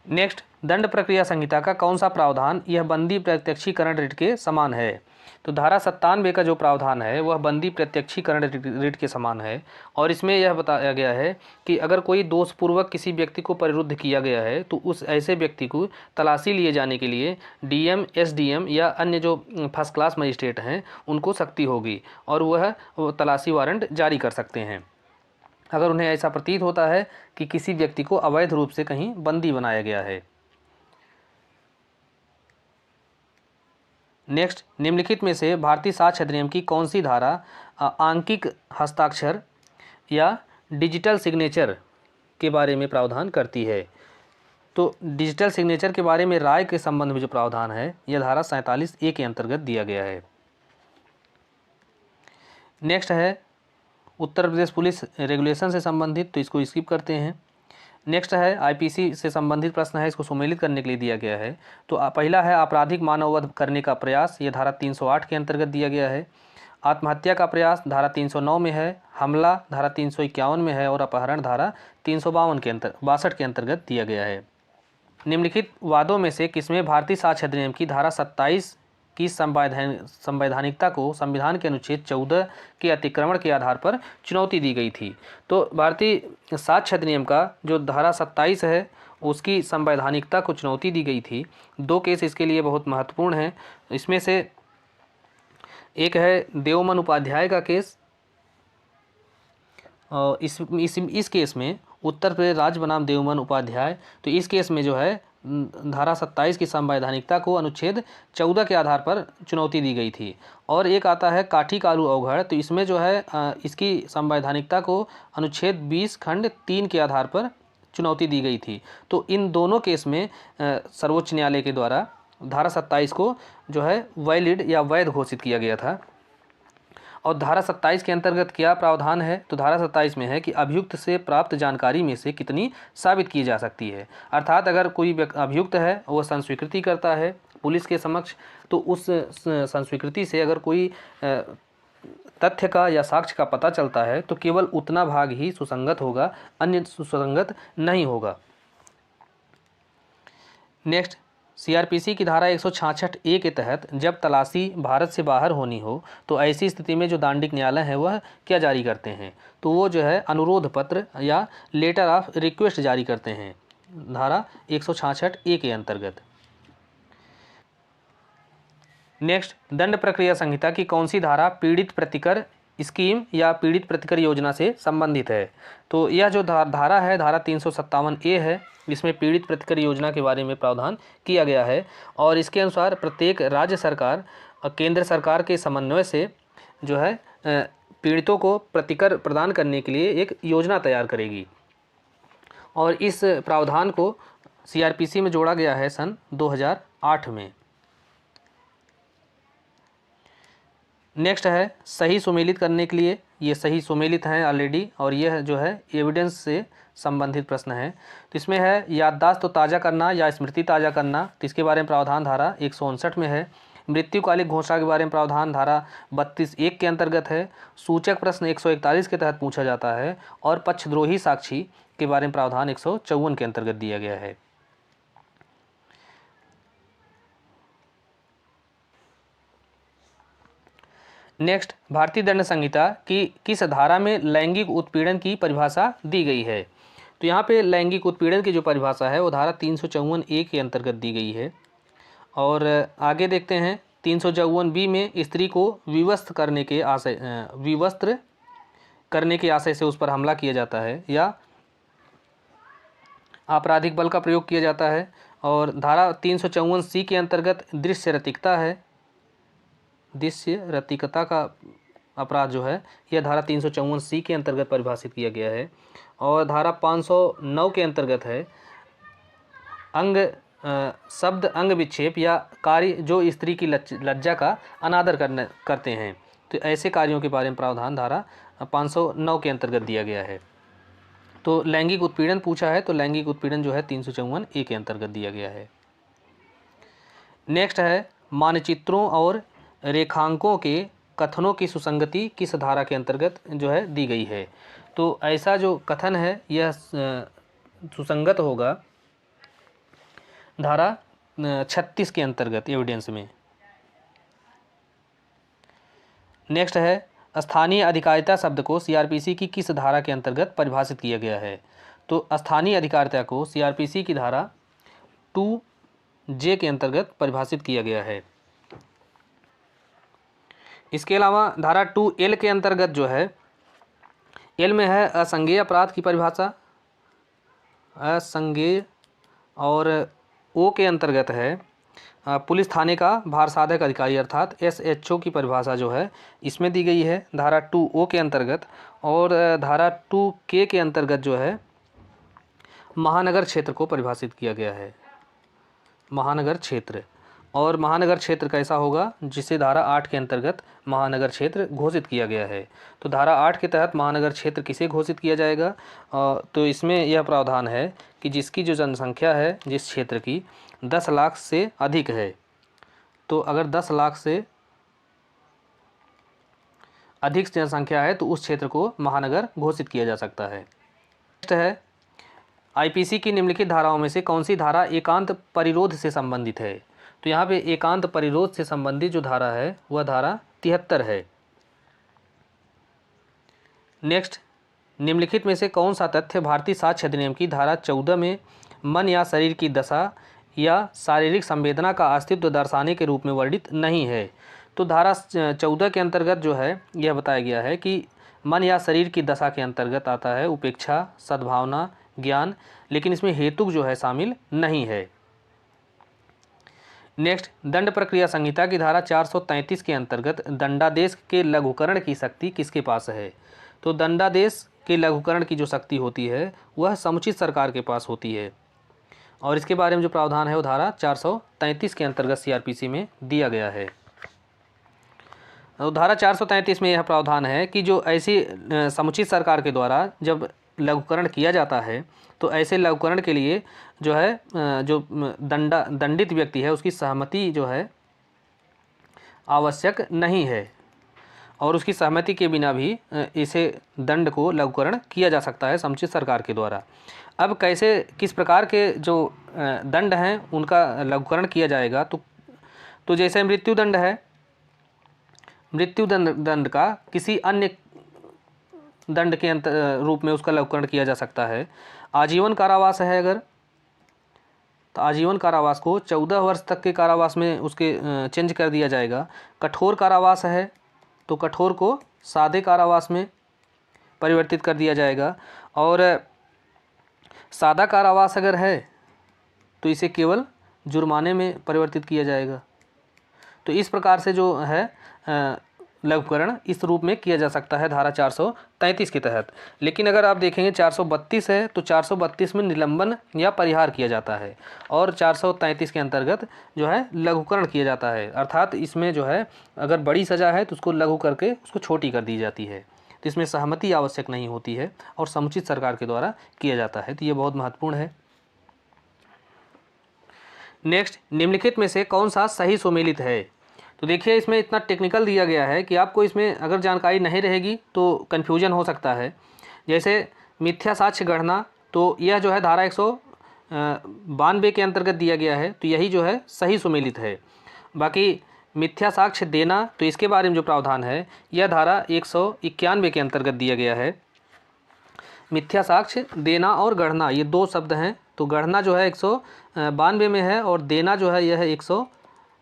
नेक्स्ट, दंड प्रक्रिया संहिता का कौन सा प्रावधान यह बंदी प्रत्यक्षीकरण रिट के समान है? तो धारा 97 का जो प्रावधान है वह बंदी प्रत्यक्षीकरण रिट के समान है। और इसमें यह बताया गया है कि अगर कोई दोषपूर्वक किसी व्यक्ति को परिरुद्ध किया गया है तो उस ऐसे व्यक्ति को तलाशी लिए जाने के लिए डीएम, एसडीएम या अन्य जो फर्स्ट क्लास मजिस्ट्रेट हैं उनको सख्ती होगी और वह तलाशी वारंट जारी कर सकते हैं अगर उन्हें ऐसा प्रतीत होता है कि किसी व्यक्ति को अवैध रूप से कहीं बंदी बनाया गया है। नेक्स्ट, निम्नलिखित में से भारतीय साक्ष्य अधिनियम की कौन सी धारा आंकिक हस्ताक्षर या डिजिटल सिग्नेचर के बारे में प्रावधान करती है? तो डिजिटल सिग्नेचर के बारे में राय के संबंध में जो प्रावधान है यह धारा 47A के अंतर्गत दिया गया है। नेक्स्ट है उत्तर प्रदेश पुलिस रेगुलेशन से संबंधित, तो इसको स्किप करते हैं। नेक्स्ट है आईपीसी से संबंधित प्रश्न है, इसको सम्मिलित करने के लिए दिया गया है। तो पहला है आपराधिक मानववध करने का प्रयास, ये धारा 308 के अंतर्गत दिया गया है। आत्महत्या का प्रयास धारा 309 में है, हमला धारा 351 में है और अपहरण धारा 352 के 62 के अंतर्गत दिया गया है। निम्नलिखित वादों में से किसमें भारतीय साक्ष्य अधिनियम की धारा 27 की संवैधानिकता को संविधान के अनुच्छेद 14 के अतिक्रमण के आधार पर चुनौती दी गई थी? तो भारतीय साक्ष्य अधिनियम का जो धारा 27 है उसकी संवैधानिकता को चुनौती दी गई थी। दो केस इसके लिए बहुत महत्वपूर्ण हैं। इसमें से एक है देवमन उपाध्याय का केस, और इस केस में उत्तर प्रदेश राज्य बनाम देवमन उपाध्याय, तो इस केस में जो है धारा 27 की संवैधानिकता को अनुच्छेद 14 के आधार पर चुनौती दी गई थी। और एक आता है काठी कालू अवघड़, तो इसमें जो है इसकी संवैधानिकता को अनुच्छेद 20 खंड 3 के आधार पर चुनौती दी गई थी। तो इन दोनों केस में सर्वोच्च न्यायालय के द्वारा धारा 27 को जो है वैलिड या वैध घोषित किया गया था। और धारा 27 के अंतर्गत क्या प्रावधान है? तो धारा 27 में है कि अभियुक्त से प्राप्त जानकारी में से कितनी साबित की जा सकती है। अर्थात अगर कोई अभियुक्त है वो संस्वीकृति करता है पुलिस के समक्ष, तो उस संस्वीकृति से अगर कोई तथ्य का या साक्ष्य का पता चलता है तो केवल उतना भाग ही सुसंगत होगा, अन्य सुसंगत नहीं होगा। नेक्स्ट, सीआरपीसी की धारा 166A के तहत जब तलाशी भारत से बाहर होनी हो तो ऐसी स्थिति में जो दांडिक न्यायालय है वह क्या जारी करते हैं? तो वो जो है अनुरोध पत्र या लेटर ऑफ रिक्वेस्ट जारी करते हैं, धारा 166A के अंतर्गत। नेक्स्ट, दंड प्रक्रिया संहिता की कौन सी धारा पीड़ित प्रतिकर स्कीम या पीड़ित प्रतिकर योजना से संबंधित है? तो यह जो धारा है धारा 357A है, इसमें पीड़ित प्रतिकर योजना के बारे में प्रावधान किया गया है। और इसके अनुसार प्रत्येक राज्य सरकार और केंद्र सरकार के समन्वय से जो है पीड़ितों को प्रतिकर प्रदान करने के लिए एक योजना तैयार करेगी। और इस प्रावधान को सीआरपीसी में जोड़ा गया है सन 2008 में। नेक्स्ट है सही सुमेलित करने के लिए, ये सही सुमेलित हैं ऑलरेडी, और यह जो है एविडेंस से संबंधित प्रश्न है। तो इसमें है याददाश्त तो ताज़ा करना या स्मृति ताज़ा करना, तो इसके बारे में प्रावधान धारा 159 में है। मृत्युकालिक घोषणा के बारे में प्रावधान धारा 32(1) के अंतर्गत है। सूचक प्रश्न 141 के तहत पूछा जाता है। और पक्षद्रोही साक्षी के बारे में प्रावधान 154 के अंतर्गत दिया गया है। नेक्स्ट, भारतीय दंड संहिता की किस धारा में लैंगिक उत्पीड़न की परिभाषा दी गई है? तो यहाँ पे लैंगिक उत्पीड़न की जो परिभाषा है वो धारा 354A के अंतर्गत दी गई है। और आगे देखते हैं 354B में स्त्री को विवस्त्र करने के आशय से उस पर हमला किया जाता है या आपराधिक बल का प्रयोग किया जाता है। और धारा 354C के अंतर्गत दृश्य रतिकता है, दृश्य रतिकता का अपराध जो है यह धारा 354C के अंतर्गत परिभाषित किया गया है। और धारा 509 के अंतर्गत है शब्द अंग विक्षेप या कार्य जो स्त्री की लज्जा का अनादर करते हैं, तो ऐसे कार्यों के बारे में प्रावधान धारा 509 के अंतर्गत दिया गया है। तो लैंगिक उत्पीड़न पूछा है तो लैंगिक उत्पीड़न जो है 354A के अंतर्गत दिया गया है। नेक्स्ट है मानचित्रों और रेखांकों के कथनों की सुसंगति किस धारा के अंतर्गत जो है दी गई है? तो ऐसा जो कथन है यह सुसंगत होगा धारा 36 के अंतर्गत एविडेंस में। नेक्स्ट है स्थानीय अधिकारिता शब्द को सीआरपीसी की किस धारा के अंतर्गत परिभाषित किया गया है? तो स्थानीय अधिकारिता को सीआरपीसी की धारा 2J के अंतर्गत परिभाषित किया गया है। इसके अलावा धारा 2L के अंतर्गत जो है L में है असंज्ञेय अपराध की परिभाषा, असंज्ञेय। और O के अंतर्गत है पुलिस थाने का भारसाधक अधिकारी अर्थात SHO की परिभाषा जो है इसमें दी गई है धारा 2O के अंतर्गत। और धारा 2K के अंतर्गत जो है महानगर क्षेत्र को परिभाषित किया गया है, महानगर क्षेत्र। और महानगर क्षेत्र कैसा होगा, जिसे धारा 8 के अंतर्गत महानगर क्षेत्र घोषित किया गया है। तो धारा 8 के तहत महानगर क्षेत्र किसे घोषित किया जाएगा, तो इसमें यह प्रावधान है कि जिसकी जो जनसंख्या है जिस क्षेत्र की 10 लाख से अधिक है, तो अगर 10 लाख से अधिक जनसंख्या है तो उस क्षेत्र को महानगर घोषित किया जा सकता है। नेक्स्ट है IPC की निम्नलिखित धाराओं में से कौन सी धारा एकांत परिरोध से संबंधित है। तो यहाँ पे एकांत परिरोध से संबंधित जो धारा है वह धारा 73 है। नेक्स्ट, निम्नलिखित में से कौन सा तथ्य भारतीय साक्ष्य अधिनियम की धारा 14 में मन या शरीर की दशा या शारीरिक संवेदना का अस्तित्व दर्शाने के रूप में वर्णित नहीं है। तो धारा 14 के अंतर्गत जो है यह बताया गया है कि मन या शरीर की दशा के अंतर्गत आता है उपेक्षा, सद्भावना, ज्ञान, लेकिन इसमें हेतुक जो है शामिल नहीं है। नेक्स्ट, दंड प्रक्रिया संहिता की धारा 433 के अंतर्गत दंडादेश के लघुकरण की शक्ति किसके पास है। तो दंडादेश के लघुकरण की जो शक्ति होती है वह समुचित सरकार के पास होती है। और इसके बारे में जो प्रावधान है वो धारा 433 के अंतर्गत CRPC में दिया गया है। तो धारा 433 में यह प्रावधान है कि जो ऐसी समुचित सरकार के द्वारा जब लघुकरण किया जाता है तो ऐसे लघुकरण के लिए जो है जो दंडित व्यक्ति है उसकी सहमति जो है आवश्यक नहीं है, और उसकी सहमति के बिना भी इसे दंड को लघुकरण किया जा सकता है समुचित सरकार के द्वारा। अब कैसे किस प्रकार के जो दंड हैं उनका लघुकरण किया जाएगा, तो जैसे मृत्यु दंड है, मृत्यु दंड का किसी अन्य दंड के रूप में उसका लघुकरण किया जा सकता है। आजीवन कारावास है अगर, तो आजीवन कारावास को 14 वर्ष तक के कारावास में उसके चेंज कर दिया जाएगा। कठोर कारावास है तो कठोर को सादे कारावास में परिवर्तित कर दिया जाएगा। और सादा कारावास अगर है तो इसे केवल जुर्माने में परिवर्तित किया जाएगा। तो इस प्रकार से जो है लघुकरण इस रूप में किया जा सकता है धारा 433 के तहत। लेकिन अगर आप देखेंगे 432 है तो 432 में निलंबन या परिहार किया जाता है, और 433 के अंतर्गत जो है लघुकरण किया जाता है। अर्थात इसमें जो है अगर बड़ी सज़ा है तो उसको लघु करके उसको छोटी कर दी जाती है। तो इसमें सहमति आवश्यक नहीं होती है और समुचित सरकार के द्वारा किया जाता है। तो ये बहुत महत्वपूर्ण है। नेक्स्ट, निम्नलिखित में से कौन सा सही सुमेलित है। तो देखिए इसमें इतना टेक्निकल दिया गया है कि आपको इसमें अगर जानकारी नहीं रहेगी तो कन्फ्यूजन हो सकता है। जैसे मिथ्या साक्ष्य गढ़ना, तो यह जो है धारा 192 के अंतर्गत दिया गया है, तो यही जो है सही सुमेलित है। बाकी मिथ्या साक्ष्य देना, तो इसके बारे में जो प्रावधान है यह धारा 191 के अंतर्गत दिया गया है। मिथ्या साक्ष्य देना और गढ़ना ये दो शब्द हैं। तो गढ़ना जो है 192 में है और देना जो है यह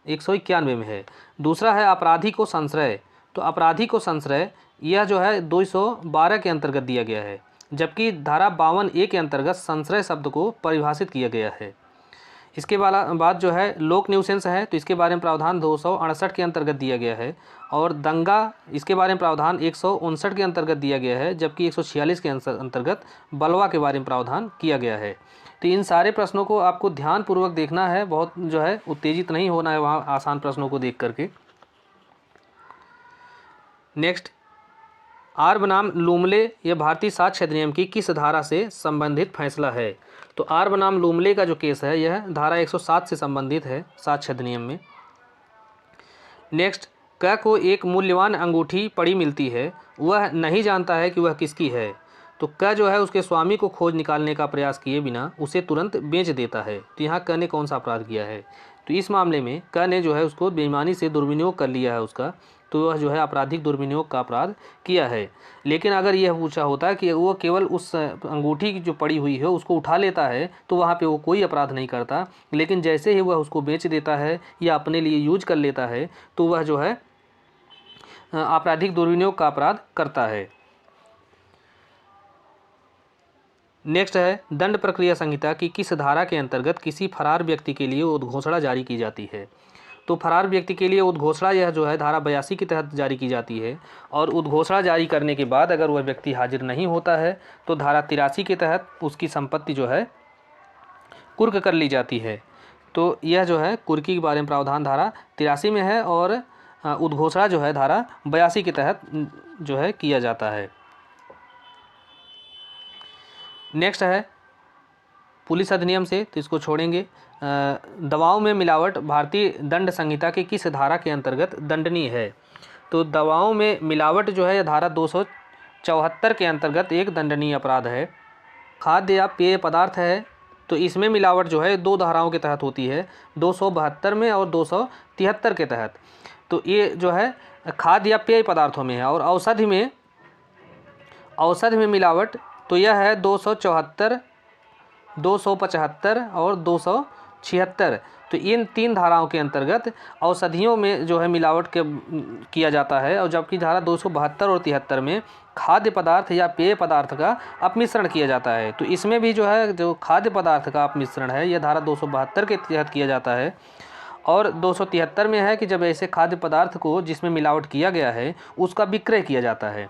191 में है। दूसरा है अपराधी को संश्रय, तो अपराधी को संश्रय यह जो है 212 के अंतर्गत दिया गया है, जबकि धारा 52A के अंतर्गत संश्रय शब्द को परिभाषित किया गया है। इसके बाद जो है लोक न्यूसेंस है, तो इसके बारे में प्रावधान 268 के अंतर्गत दिया गया है। और दंगा, इसके बारे में प्रावधान 159 के अंतर्गत दिया गया है, जबकि 146 के अंतर्गत बलवा के बारे में प्रावधान किया गया है। तो इन सारे प्रश्नों को आपको ध्यानपूर्वक देखना है, बहुत जो है उत्तेजित नहीं होना है वहाँ आसान प्रश्नों को देख करके। नेक्स्ट, आर बनाम लूमले यह भारतीय साक्ष्य अधिनियम की किस धारा से संबंधित फैसला है। तो आर बनाम लूमले का जो केस है यह धारा 107 से संबंधित है साक्ष्य अधिनियम में। नेक्स्ट, क को एक मूल्यवान अंगूठी पड़ी मिलती है, वह नहीं जानता है कि वह किसकी है, तो क जो है उसके स्वामी को खोज निकालने का प्रयास किए बिना उसे तुरंत बेच देता है। तो यहाँ क ने कौन सा अपराध किया है, तो इस मामले में क ने जो है उसको बेईमानी से दुर्विनियोग कर लिया है उसका, तो वह जो है आपराधिक दुर्विनियोग का अपराध किया है। लेकिन अगर यह पूछा होता है कि वो केवल उस अंगूठी की जो पड़ी हुई है उसको उठा लेता है तो वहाँ पे वो कोई अपराध नहीं करता, लेकिन जैसे ही वह उसको बेच देता है या अपने लिए यूज कर लेता है तो वह जो है आपराधिक दुर्विनियोग का अपराध करता है। नेक्स्ट है दंड प्रक्रिया संहिता की किस धारा के अंतर्गत किसी फरार व्यक्ति के लिए उद्घोषणा जारी की जाती है। तो फरार व्यक्ति के लिए उद्घोषणा यह जो है धारा 82 के तहत जारी की जाती है, और उद्घोषणा जारी करने के बाद अगर वह व्यक्ति हाजिर नहीं होता है तो धारा 83 के तहत उसकी संपत्ति जो है कुर्क कर ली जाती है। तो यह जो है कुर्की के बारे में प्रावधान धारा 83 में है, और उद्घोषणा जो है धारा 82 के तहत जो है किया जाता है। नेक्स्ट है पुलिस अधिनियम से, तो इसको छोड़ेंगे। दवाओं में मिलावट भारतीय दंड संहिता के किस धारा के अंतर्गत दंडनीय है। तो दवाओं में मिलावट जो है धारा 274 के अंतर्गत एक दंडनीय अपराध है। खाद्य या पेय पदार्थ है, तो इसमें मिलावट जो है 2 धाराओं के तहत होती है, 272 में और 273 के तहत। तो ये जो है खाद्य या पेय पदार्थों में है। और औषधि में मिलावट तो यह है 274, 275 और 276। तो इन 3 धाराओं के अंतर्गत औषधियों में जो है मिलावट किया जाता है, और जबकि धारा 272 और 73 में खाद्य पदार्थ या पेय पदार्थ का अपमिश्रण किया जाता है। तो इसमें भी जो है जो खाद्य पदार्थ का अपमिश्रण है यह धारा 272 के तहत किया जाता है, और 273 में है कि जब ऐसे खाद्य पदार्थ को जिसमें मिलावट किया गया है उसका विक्रय किया जाता है।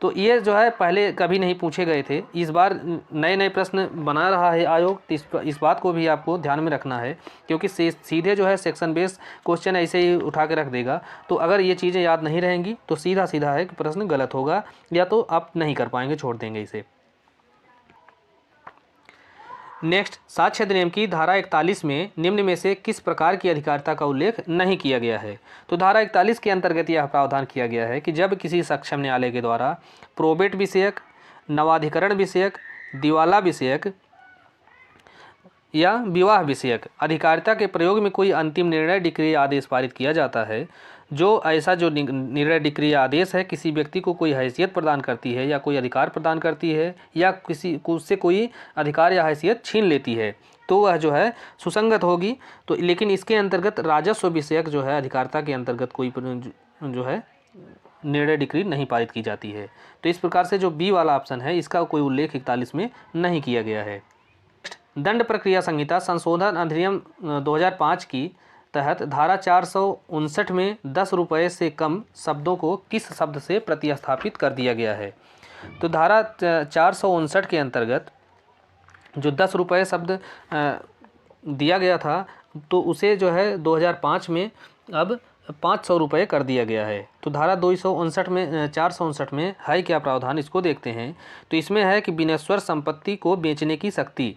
तो ये जो है पहले कभी नहीं पूछे गए थे, इस बार नए नए प्रश्न बना रहा है आयोग, तो इस बात को भी आपको ध्यान में रखना है, क्योंकि सीधे जो है सेक्शन बेस क्वेश्चन ऐसे ही उठा के रख देगा। तो अगर ये चीज़ें याद नहीं रहेंगी तो सीधा सीधा है कि प्रश्न गलत होगा, या तो आप नहीं कर पाएंगे, छोड़ देंगे इसे। नेक्स्ट, साक्ष्य अधिनियम की धारा 41 में निम्न में से किस प्रकार की अधिकारिता का उल्लेख नहीं किया गया है। तो धारा 41 के अंतर्गत यह प्रावधान किया गया है कि जब किसी सक्षम न्यायालय के द्वारा प्रोबेट विषयक, नवाधिकरण विषयक, दिवाला विषयक या विवाह विषयक अधिकारिता के प्रयोग में कोई अंतिम निर्णय, डिक्री या आदेश पारित किया जाता है, जो ऐसा जो निर्णय, डिक्री या आदेश है किसी व्यक्ति को कोई हैसियत प्रदान करती है या कोई अधिकार प्रदान करती है, या किसी को उससे कोई अधिकार या हैसियत छीन लेती है, तो वह जो है सुसंगत होगी। तो लेकिन इसके अंतर्गत राजस्व विषयक जो है अधिकारिता के अंतर्गत कोई जो है निर्णय, डिक्री नहीं पारित की जाती है। तो इस प्रकार से जो बी वाला ऑप्शन है इसका कोई उल्लेख 41 में नहीं किया गया है। दंड प्रक्रिया संहिता संशोधन अधिनियम 2005 की तहत धारा 459 में 10 रुपये से कम शब्दों को किस शब्द से प्रतिस्थापित कर दिया गया है। तो धारा 459 के अंतर्गत जो 10 रुपये शब्द दिया गया था, तो उसे जो है 2005 में अब 500 रुपये कर दिया गया है। तो धारा 259 में 459 में है क्या प्रावधान, इसको देखते हैं। तो इसमें है कि बिनेश्वर संपत्ति को बेचने की शक्ति।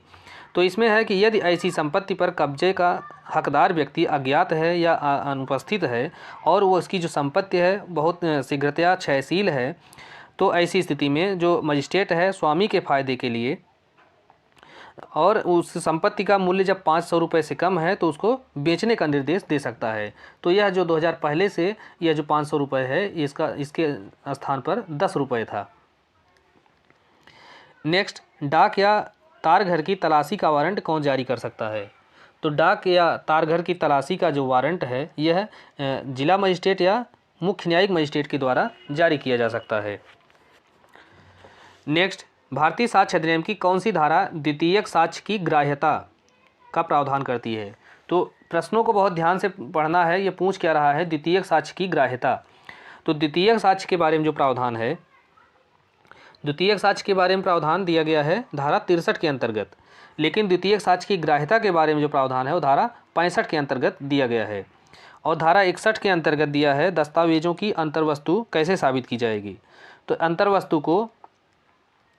तो इसमें है कि यदि ऐसी संपत्ति पर कब्जे का हकदार व्यक्ति अज्ञात है या अनुपस्थित है, और वो इसकी जो संपत्ति है बहुत शीघ्रतया क्षयशील है, तो ऐसी स्थिति में जो मजिस्ट्रेट है स्वामी के फायदे के लिए, और उस संपत्ति का मूल्य जब 500 रुपये से कम है तो उसको बेचने का निर्देश दे सकता है। तो यह जो 2000 पहले से यह जो 500 रुपये है इसके स्थान पर 10 रुपये था। नेक्स्ट, डाक या तारघर की तलाशी का वारंट कौन जारी कर सकता है। तो डाक या तारघर की तलाशी का जो वारंट है यह जिला मजिस्ट्रेट या मुख्य न्यायिक मजिस्ट्रेट के द्वारा जारी किया जा सकता है। नेक्स्ट, भारतीय साक्ष्य अधिनियम की कौन सी धारा द्वितीयक साक्ष्य की ग्राह्यता का प्रावधान करती है। तो प्रश्नों को बहुत ध्यान से पढ़ना है, ये पूछ क्या रहा है, द्वितीयक साक्ष्य की ग्राह्यता। तो द्वितीयक साक्ष्य के बारे में जो प्रावधान है, द्वितीयक साक्ष्य के बारे में प्रावधान दिया गया है धारा 63 के अंतर्गत, लेकिन द्वितीयक साक्ष्य की ग्राह्यता के बारे में जो प्रावधान है वो धारा 65 के अंतर्गत दिया गया है। और धारा 61 के अंतर्गत दिया है दस्तावेजों की अंतर्वस्तु कैसे साबित की जाएगी। तो अंतर्वस्तु को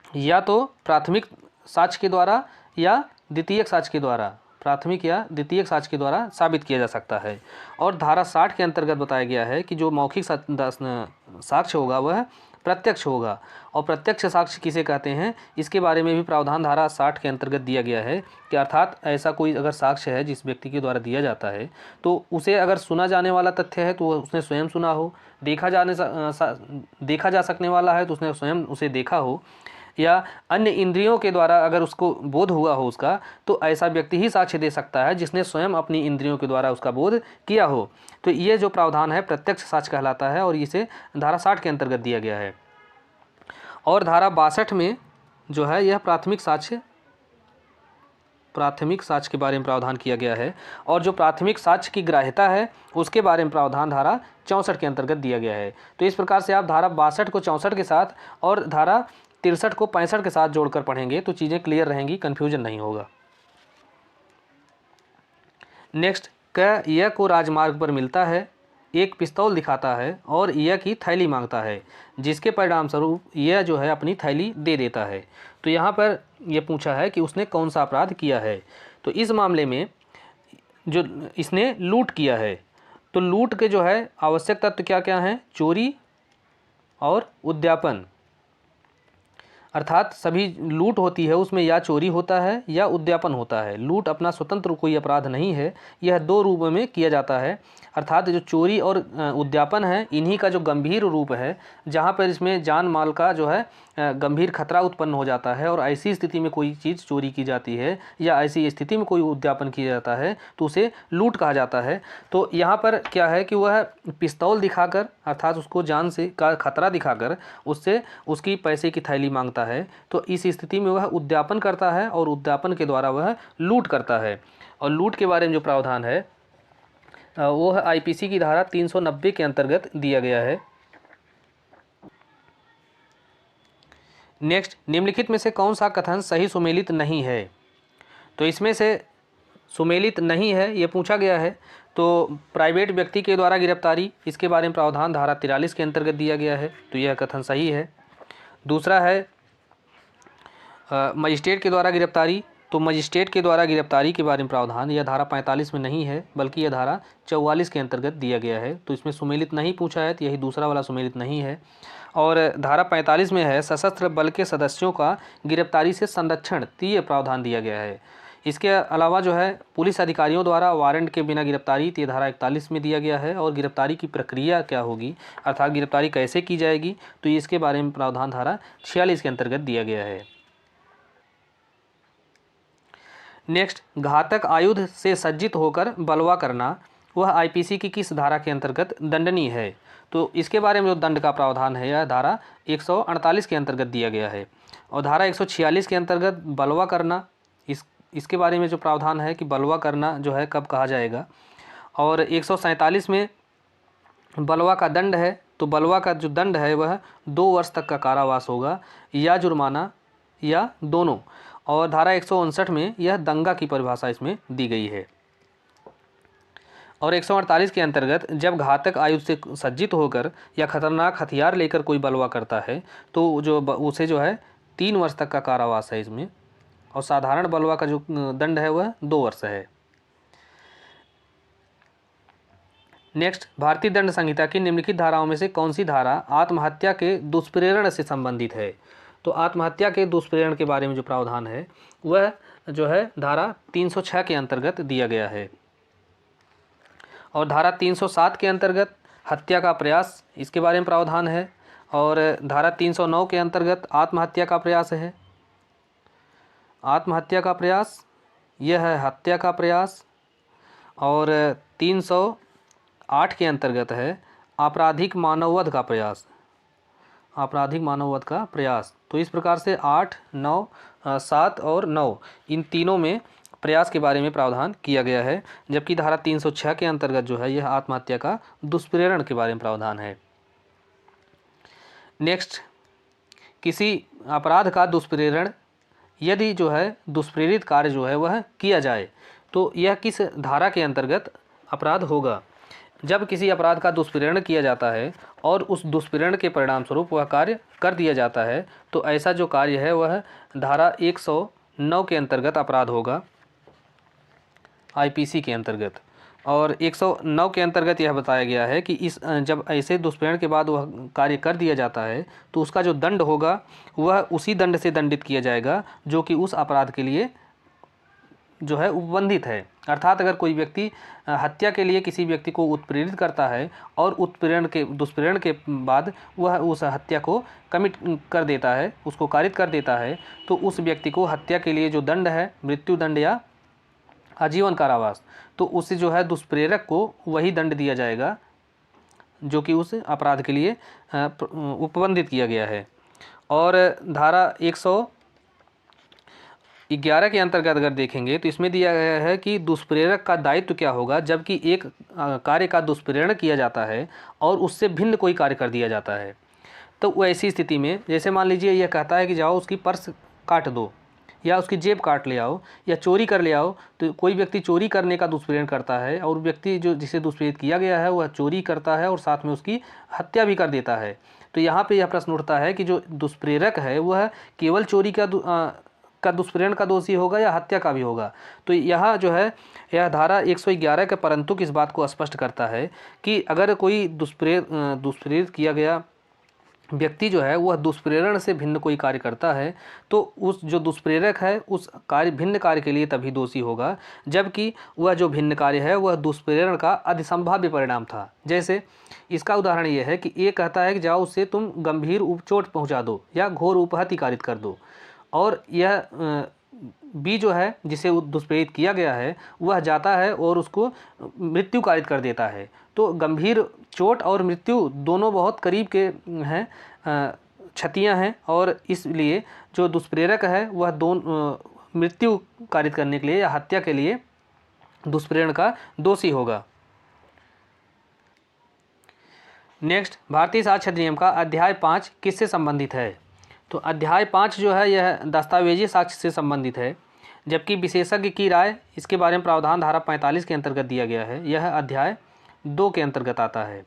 या तो प्राथमिक साक्ष्य के द्वारा या द्वितीयक साक्ष्य के द्वारा, प्राथमिक या द्वितीयक साक्ष्य के द्वारा साबित किया जा सकता है। और धारा 60 के अंतर्गत बताया गया है कि जो मौखिक साक्ष्य होगा वह प्रत्यक्ष होगा। और प्रत्यक्ष साक्ष्य किसे कहते हैं, इसके बारे में भी प्रावधान धारा 60 के अंतर्गत दिया गया है कि अर्थात ऐसा कोई अगर साक्ष्य है जिस व्यक्ति के द्वारा दिया जाता है, तो उसे अगर सुना जाने वाला तथ्य है तो उसने स्वयं सुना हो, देखा जा सकने वाला है तो उसने स्वयं उसे देखा हो, या अन्य इंद्रियों के द्वारा अगर उसको बोध हुआ हो उसका, तो ऐसा व्यक्ति ही साक्ष्य दे सकता है जिसने स्वयं अपनी इंद्रियों के द्वारा उसका बोध किया हो। तो ये जो प्रावधान है प्रत्यक्ष साक्ष्य कहलाता है और इसे धारा 60 के अंतर्गत दिया गया है। और धारा 62 में जो है यह प्राथमिक साक्ष्य के बारे में प्रावधान किया गया है। और जो प्राथमिक साक्ष्य की ग्राह्यता है उसके बारे में प्रावधान धारा 64 के अंतर्गत दिया गया है। तो इस प्रकार से आप धारा 62 को 64 के साथ और धारा 63 को 65 के साथ जोड़कर पढ़ेंगे तो चीज़ें क्लियर रहेंगी, कन्फ्यूजन नहीं होगा। नेक्स्ट, क यह को राजमार्ग पर मिलता है, एक पिस्तौल दिखाता है और यह की थैली मांगता है, जिसके परिणाम स्वरूप यह जो है अपनी थैली दे देता है। तो यहाँ पर यह पूछा है कि उसने कौन सा अपराध किया है। तो इस मामले में जो इसने लूट किया है, तो लूट के जो है आवश्यक तत्व क्या क्या हैं? चोरी और उद्यापन, अर्थात सभी लूट होती है उसमें या चोरी होता है या उद्यापन होता है। लूट अपना स्वतंत्र कोई अपराध नहीं है, यह दो रूप में किया जाता है। अर्थात जो चोरी और उद्यापन है इन्हीं का जो गंभीर रूप है, जहाँ पर इसमें जान माल का जो है गंभीर खतरा उत्पन्न हो जाता है और ऐसी स्थिति में कोई चीज़ चोरी की जाती है या ऐसी स्थिति में कोई उद्यापन किया जाता है तो उसे लूट कहा जाता है। तो यहाँ पर क्या है कि वह पिस्तौल दिखाकर, अर्थात उसको जान से का खतरा दिखाकर उससे उसकी पैसे की थैली मांगता है, तो इस स्थिति में वह उद्यापन करता है और उद्यापन के द्वारा वह लूट करता है। और लूट के बारे में जो प्रावधान है वो है आईपीसी की धारा 390 के अंतर्गत दिया गया है। नेक्स्ट, निम्नलिखित में से कौन सा कथन सही सुमेलित नहीं है? तो इसमें से सुमेलित नहीं है ये पूछा गया है। तो प्राइवेट व्यक्ति के द्वारा गिरफ्तारी, इसके बारे में प्रावधान धारा 43 के अंतर्गत दिया गया है, तो यह कथन सही है। दूसरा है मजिस्ट्रेट के द्वारा गिरफ्तारी, तो मजिस्ट्रेट के द्वारा गिरफ्तारी के बारे में प्रावधान यह धारा 45 में नहीं है बल्कि यह धारा 44 के अंतर्गत दिया गया है। तो इसमें सुमेलित नहीं पूछा है, तो यही दूसरा वाला सुमेलित नहीं है। और धारा 45 में है सशस्त्र बल के सदस्यों का गिरफ्तारी से संरक्षण, तो ये प्रावधान दिया गया है। इसके अलावा जो है पुलिस अधिकारियों द्वारा वारंट के बिना गिरफ्तारी, तो ये धारा 41 में दिया गया है। और गिरफ्तारी की प्रक्रिया क्या होगी, अर्थात गिरफ्तारी कैसे की जाएगी, तो इसके बारे में प्रावधान धारा 46 के अंतर्गत दिया गया है। नेक्स्ट, घातक आयुध से सज्जित होकर बलवा करना, वह आईपीसी की किस धारा के अंतर्गत दंडनीय है? तो इसके बारे में जो दंड का प्रावधान है यह धारा 148 के अंतर्गत दिया गया है। और धारा 146 के अंतर्गत बलवा करना, इसके बारे में जो प्रावधान है कि बलवा करना जो है कब कहा जाएगा। और 147 में बलवा का दंड है, तो बलवा का जो दंड है वह 2 वर्ष तक का कारावास होगा या जुर्माना या दोनों। और धारा 159 में यह दंगा की परिभाषा इसमें दी गई है। और 148 के अंतर्गत जब घातक आयुध से सज्जित होकर या खतरनाक हथियार लेकर कोई बलवा करता है तो जो उसे जो है 3 वर्ष तक का कारावास है इसमें। और साधारण बलवा का जो दंड है वह 2 वर्ष है। नेक्स्ट, भारतीय दंड संहिता की निम्नलिखित धाराओं में से कौन सी धारा आत्महत्या के दुष्प्रेरण से संबंधित है? तो आत्महत्या के दुष्प्रेरण के बारे में जो प्रावधान है वह जो है धारा 306 के अंतर्गत दिया गया है। और धारा 307 के अंतर्गत हत्या का प्रयास, इसके बारे में प्रावधान है। और धारा 309 के अंतर्गत आत्महत्या का प्रयास है। आत्महत्या का प्रयास यह है हत्या का प्रयास। और 308 के अंतर्गत है आपराधिक मानववध का प्रयास, आपराधिक मानववध का प्रयास। तो इस प्रकार से 8, 9, 7 और 9 इन तीनों में प्रयास के बारे में प्रावधान किया गया है। जबकि धारा 306 के अंतर्गत जो है यह आत्महत्या का दुष्प्रेरण के बारे में प्रावधान है। नेक्स्ट, किसी अपराध का दुष्प्रेरण यदि जो है दुष्प्रेरित कार्य जो है वह किया जाए तो यह किस धारा के अंतर्गत अपराध होगा? जब किसी अपराध का दुष्प्रेरण किया जाता है और उस दुष्प्रेरण के परिणाम स्वरूप वह कार्य कर दिया जाता है तो ऐसा जो कार्य है वह धारा 109 के अंतर्गत अपराध होगा आईपीसी के अंतर्गत। और 109 के अंतर्गत यह बताया गया है कि इस जब ऐसे दुष्प्रेरण के बाद वह कार्य कर दिया जाता है तो उसका जो दंड होगा वह उसी दंड से दंडित किया जाएगा जो कि उस अपराध के लिए जो है उपबंधित है। अर्थात अगर कोई व्यक्ति हत्या के लिए किसी व्यक्ति को उत्प्रेरित करता है और दुष्प्रेरण के बाद वह उस हत्या को कमिट कर देता है, उसको कारित कर देता है, तो उस व्यक्ति को हत्या के लिए जो दंड है मृत्यु दंड या आजीवन कारावास, तो उससे जो है दुष्प्रेरक को वही दंड दिया जाएगा जो कि उस अपराध के लिए उपबंधित किया गया है। और धारा 11 के अंतर्गत अगर देखेंगे तो इसमें दिया गया है कि दुष्प्रेरक का दायित्व क्या होगा जबकि एक कार्य का दुष्प्रेरण किया जाता है और उससे भिन्न कोई कार्य कर दिया जाता है। तो वैसी स्थिति में जैसे मान लीजिए यह कहता है कि जाओ उसकी पर्स काट दो या उसकी जेब काट ले आओ या चोरी कर ले आओ, तो कोई व्यक्ति चोरी करने का दुष्प्रेरण करता है और व्यक्ति जो जिसे दुष्प्रेरित किया गया है वह चोरी करता है और साथ में उसकी हत्या भी कर देता है। तो यहाँ पे यह प्रश्न उठता है कि जो दुष्प्रेरक है वह केवल चोरी का दुष्प्रेरण का दोषी होगा या हत्या का भी होगा। तो यह जो है यह धारा 111 के परंतु किस बात को स्पष्ट करता है कि अगर कोई दुष्प्रेरित किया गया व्यक्ति जो है वह दुष्प्रेरण से भिन्न कोई कार्य करता है तो उस जो दुष्प्रेरक है उस भिन्न कार्य के लिए तभी दोषी होगा जबकि वह जो भिन्न कार्य है वह दुष्प्रेरण का अधिसंभाव्य परिणाम था। जैसे इसका उदाहरण यह है कि ए कहता है कि जाओ उससे तुम गंभीर चोट पहुंचा दो या घोर उपहति कारित कर दो, और यह बी जो है जिसे दुष्प्रेरित किया गया है वह जाता है और उसको मृत्यु कारित कर देता है। तो गंभीर चोट और मृत्यु दोनों बहुत करीब के हैं, क्षतियां हैं, और इसलिए जो दुष्प्रेरक है वह मृत्यु कारित करने के लिए या हत्या के लिए दुष्प्रेरण का दोषी होगा। नेक्स्ट, भारतीय साक्ष्य अधिनियम का अध्याय 5 किससे संबंधित है? तो अध्याय 5 जो है यह दस्तावेजी साक्ष्य से संबंधित है, जबकि विशेषज्ञ की राय इसके बारे में प्रावधान धारा 45 के अंतर्गत दिया गया है। यह अध्याय 2 के अंतर्गत आता है।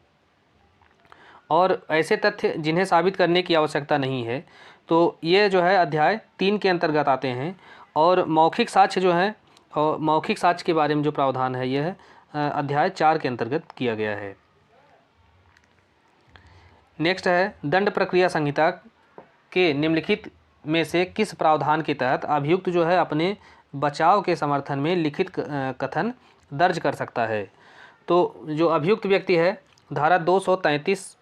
और ऐसे तथ्य जिन्हें साबित करने की आवश्यकता नहीं है तो ये जो है अध्याय 3 के अंतर्गत आते हैं। और मौखिक साक्ष्य जो है और मौखिक साक्ष्य के बारे में जो प्रावधान है यह अध्याय 4 के अंतर्गत किया गया है। नेक्स्ट है, दंड प्रक्रिया संहिता के निम्नलिखित में से किस प्रावधान के तहत अभियुक्त जो है अपने बचाव के समर्थन में लिखित कथन दर्ज कर सकता है? तो जो अभियुक्त व्यक्ति है धारा 233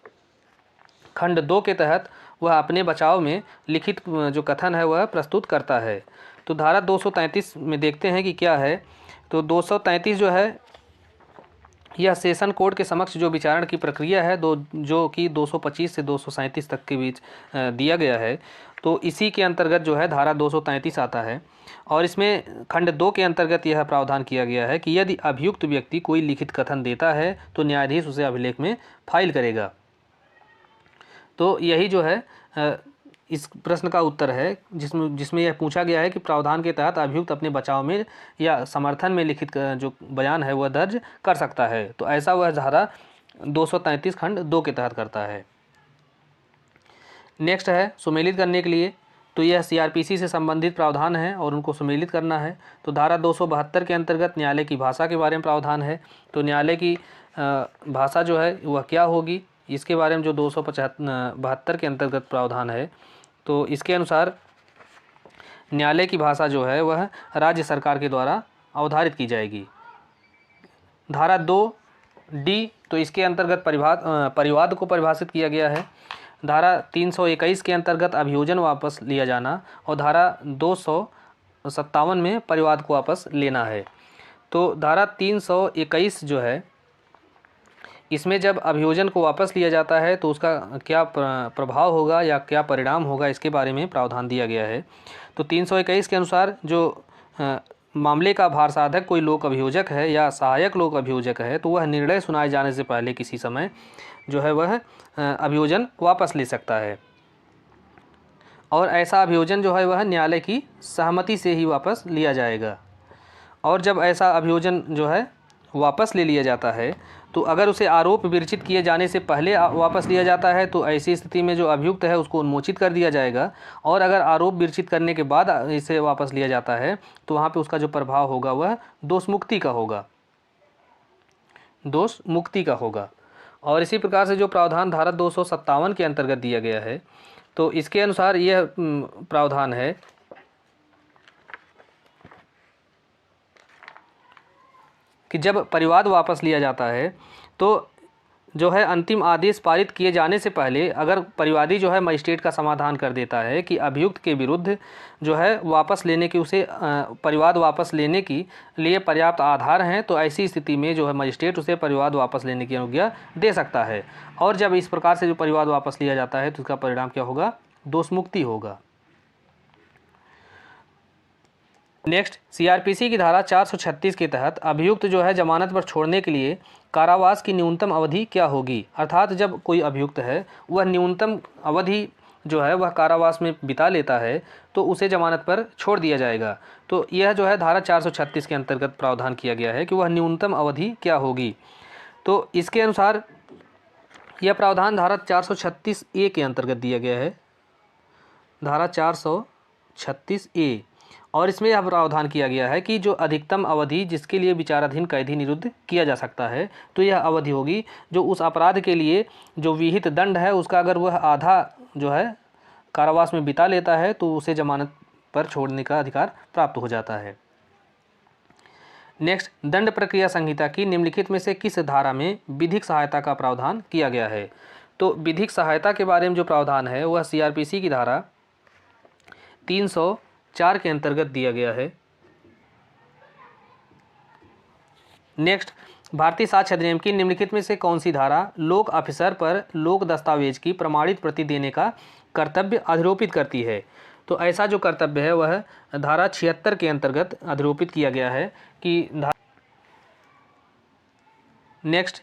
खंड 2 के तहत वह अपने बचाव में लिखित जो कथन है वह प्रस्तुत करता है। तो धारा 233 में देखते हैं कि क्या है। तो 233 जो है यह सेशन कोर्ट के समक्ष जो विचारण की प्रक्रिया है जो कि 225 से 237 तक के बीच दिया गया है, तो इसी के अंतर्गत जो है धारा 233 आता है। और इसमें खंड 2 के अंतर्गत यह प्रावधान किया गया है कि यदि अभियुक्त व्यक्ति कोई लिखित कथन देता है तो न्यायाधीश उसे अभिलेख में फाइल करेगा। तो यही जो है इस प्रश्न का उत्तर है जिसमें यह पूछा गया है कि प्रावधान के तहत अभियुक्त अपने बचाव में या समर्थन में लिखित जो बयान है वह दर्ज कर सकता है। तो ऐसा वह धारा 233 खंड 2 के तहत करता है। नेक्स्ट है, सुमेलित करने के लिए, तो यह सीआरपीसी से संबंधित प्रावधान है और उनको सुमेलित करना है। तो धारा 272 के अंतर्गत न्यायालय की भाषा के बारे में प्रावधान है। तो न्यायालय की भाषा जो है वह क्या होगी, इसके बारे में जो 272 के अंतर्गत प्रावधान है, तो इसके अनुसार न्यायालय की भाषा जो है वह राज्य सरकार के द्वारा अवधारित की जाएगी। धारा 2D, तो इसके अंतर्गत परिवाद को परिभाषित किया गया है। धारा 321 के अंतर्गत अभियोजन वापस लिया जाना और धारा 257 में परिवाद को वापस लेना है। तो धारा 321 जो है इसमें जब अभियोजन को वापस लिया जाता है तो उसका क्या प्रभाव होगा या क्या परिणाम होगा, इसके बारे में प्रावधान दिया गया है। तो 321 के अनुसार जो मामले का भार साधक कोई लोक अभियोजक है या सहायक लोक अभियोजक है तो वह निर्णय सुनाए जाने से पहले किसी समय जो है वह अभियोजन वापस ले सकता है। और ऐसा अभियोजन जो है वह न्यायालय की सहमति से ही वापस लिया जाएगा। और जब ऐसा अभियोजन जो है वापस ले लिया जाता है तो अगर उसे आरोप विरचित किए जाने से पहले वापस लिया जाता है तो ऐसी स्थिति में जो अभियुक्त है उसको उन्मोचित कर दिया जाएगा। और अगर आरोप विरचित करने के बाद इसे वापस लिया जाता है तो वहाँ पे उसका जो प्रभाव होगा वह दोष मुक्ति का होगा। और इसी प्रकार से जो प्रावधान धारा 257 के अंतर्गत दिया गया है, तो इसके अनुसार यह प्रावधान है कि जब परिवाद वापस लिया जाता है तो जो है अंतिम आदेश पारित किए जाने से पहले अगर परिवादी जो है मजिस्ट्रेट का समाधान कर देता है कि अभियुक्त के विरुद्ध जो है वापस लेने की उसे परिवाद वापस लेने की लिए पर्याप्त आधार हैं, तो ऐसी स्थिति में जो है मजिस्ट्रेट उसे परिवाद वापस लेने की अनुज्ञा दे सकता है। और जब इस प्रकार से जो परिवाद वापस लिया जाता है तो उसका परिणाम क्या होगा, दोष मुक्ति होगा। नेक्स्ट, सीआरपीसी की धारा 436 के तहत अभियुक्त जो है जमानत पर छोड़ने के लिए कारावास की न्यूनतम अवधि क्या होगी। अर्थात जब कोई अभियुक्त है वह न्यूनतम अवधि जो है वह कारावास में बिता लेता है तो उसे जमानत पर छोड़ दिया जाएगा। तो यह जो है धारा 436 के अंतर्गत प्रावधान किया गया है कि वह न्यूनतम अवधि क्या होगी। तो इसके अनुसार यह प्रावधान धारा 436A के अंतर्गत दिया गया है, धारा 436A। और इसमें यह प्रावधान किया गया है कि जो अधिकतम अवधि जिसके लिए विचाराधीन कैदी निरुद्ध किया जा सकता है तो यह अवधि होगी जो उस अपराध के लिए जो विहित दंड है उसका अगर वह आधा जो है कारावास में बिता लेता है तो उसे जमानत पर छोड़ने का अधिकार प्राप्त हो जाता है। नेक्स्ट, दंड प्रक्रिया संहिता की निम्नलिखित में से किस धारा में विधिक सहायता का प्रावधान किया गया है। तो विधिक सहायता के बारे में जो प्रावधान है वह सीआरपीसी की धारा 304 के अंतर्गत दिया गया है। नेक्स्ट, भारतीय साक्ष्य अधिनियम की निम्नलिखित में से कौन सी धारा लोक ऑफिसर पर लोक दस्तावेज की प्रमाणित प्रति देने का कर्तव्य अधिरोपित करती है। तो ऐसा जो कर्तव्य है वह धारा 76 के अंतर्गत अधिरोपित किया गया है कि नेक्स्ट,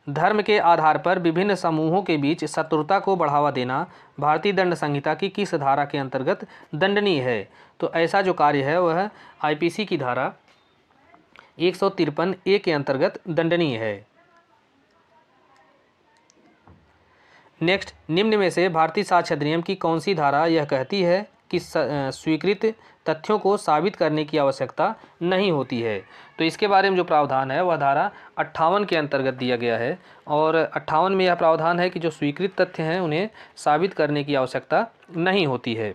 धर्म के आधार पर विभिन्न समूहों के बीच शत्रुता को बढ़ावा देना भारतीय दंड संहिता की किस धारा के अंतर्गत दंडनीय है। तो ऐसा जो कार्य है वह आईपीसी की धारा 153A के अंतर्गत दंडनीय है। नेक्स्ट, निम्न में से भारतीय साक्ष्य अधिनियम की कौन सी धारा यह कहती है कि स्वीकृत तथ्यों को साबित करने की आवश्यकता नहीं होती है। तो इसके बारे में जो प्रावधान है वह धारा 58 के अंतर्गत दिया गया है और 58 में यह प्रावधान है कि जो स्वीकृत तथ्य हैं उन्हें साबित करने की आवश्यकता नहीं होती है।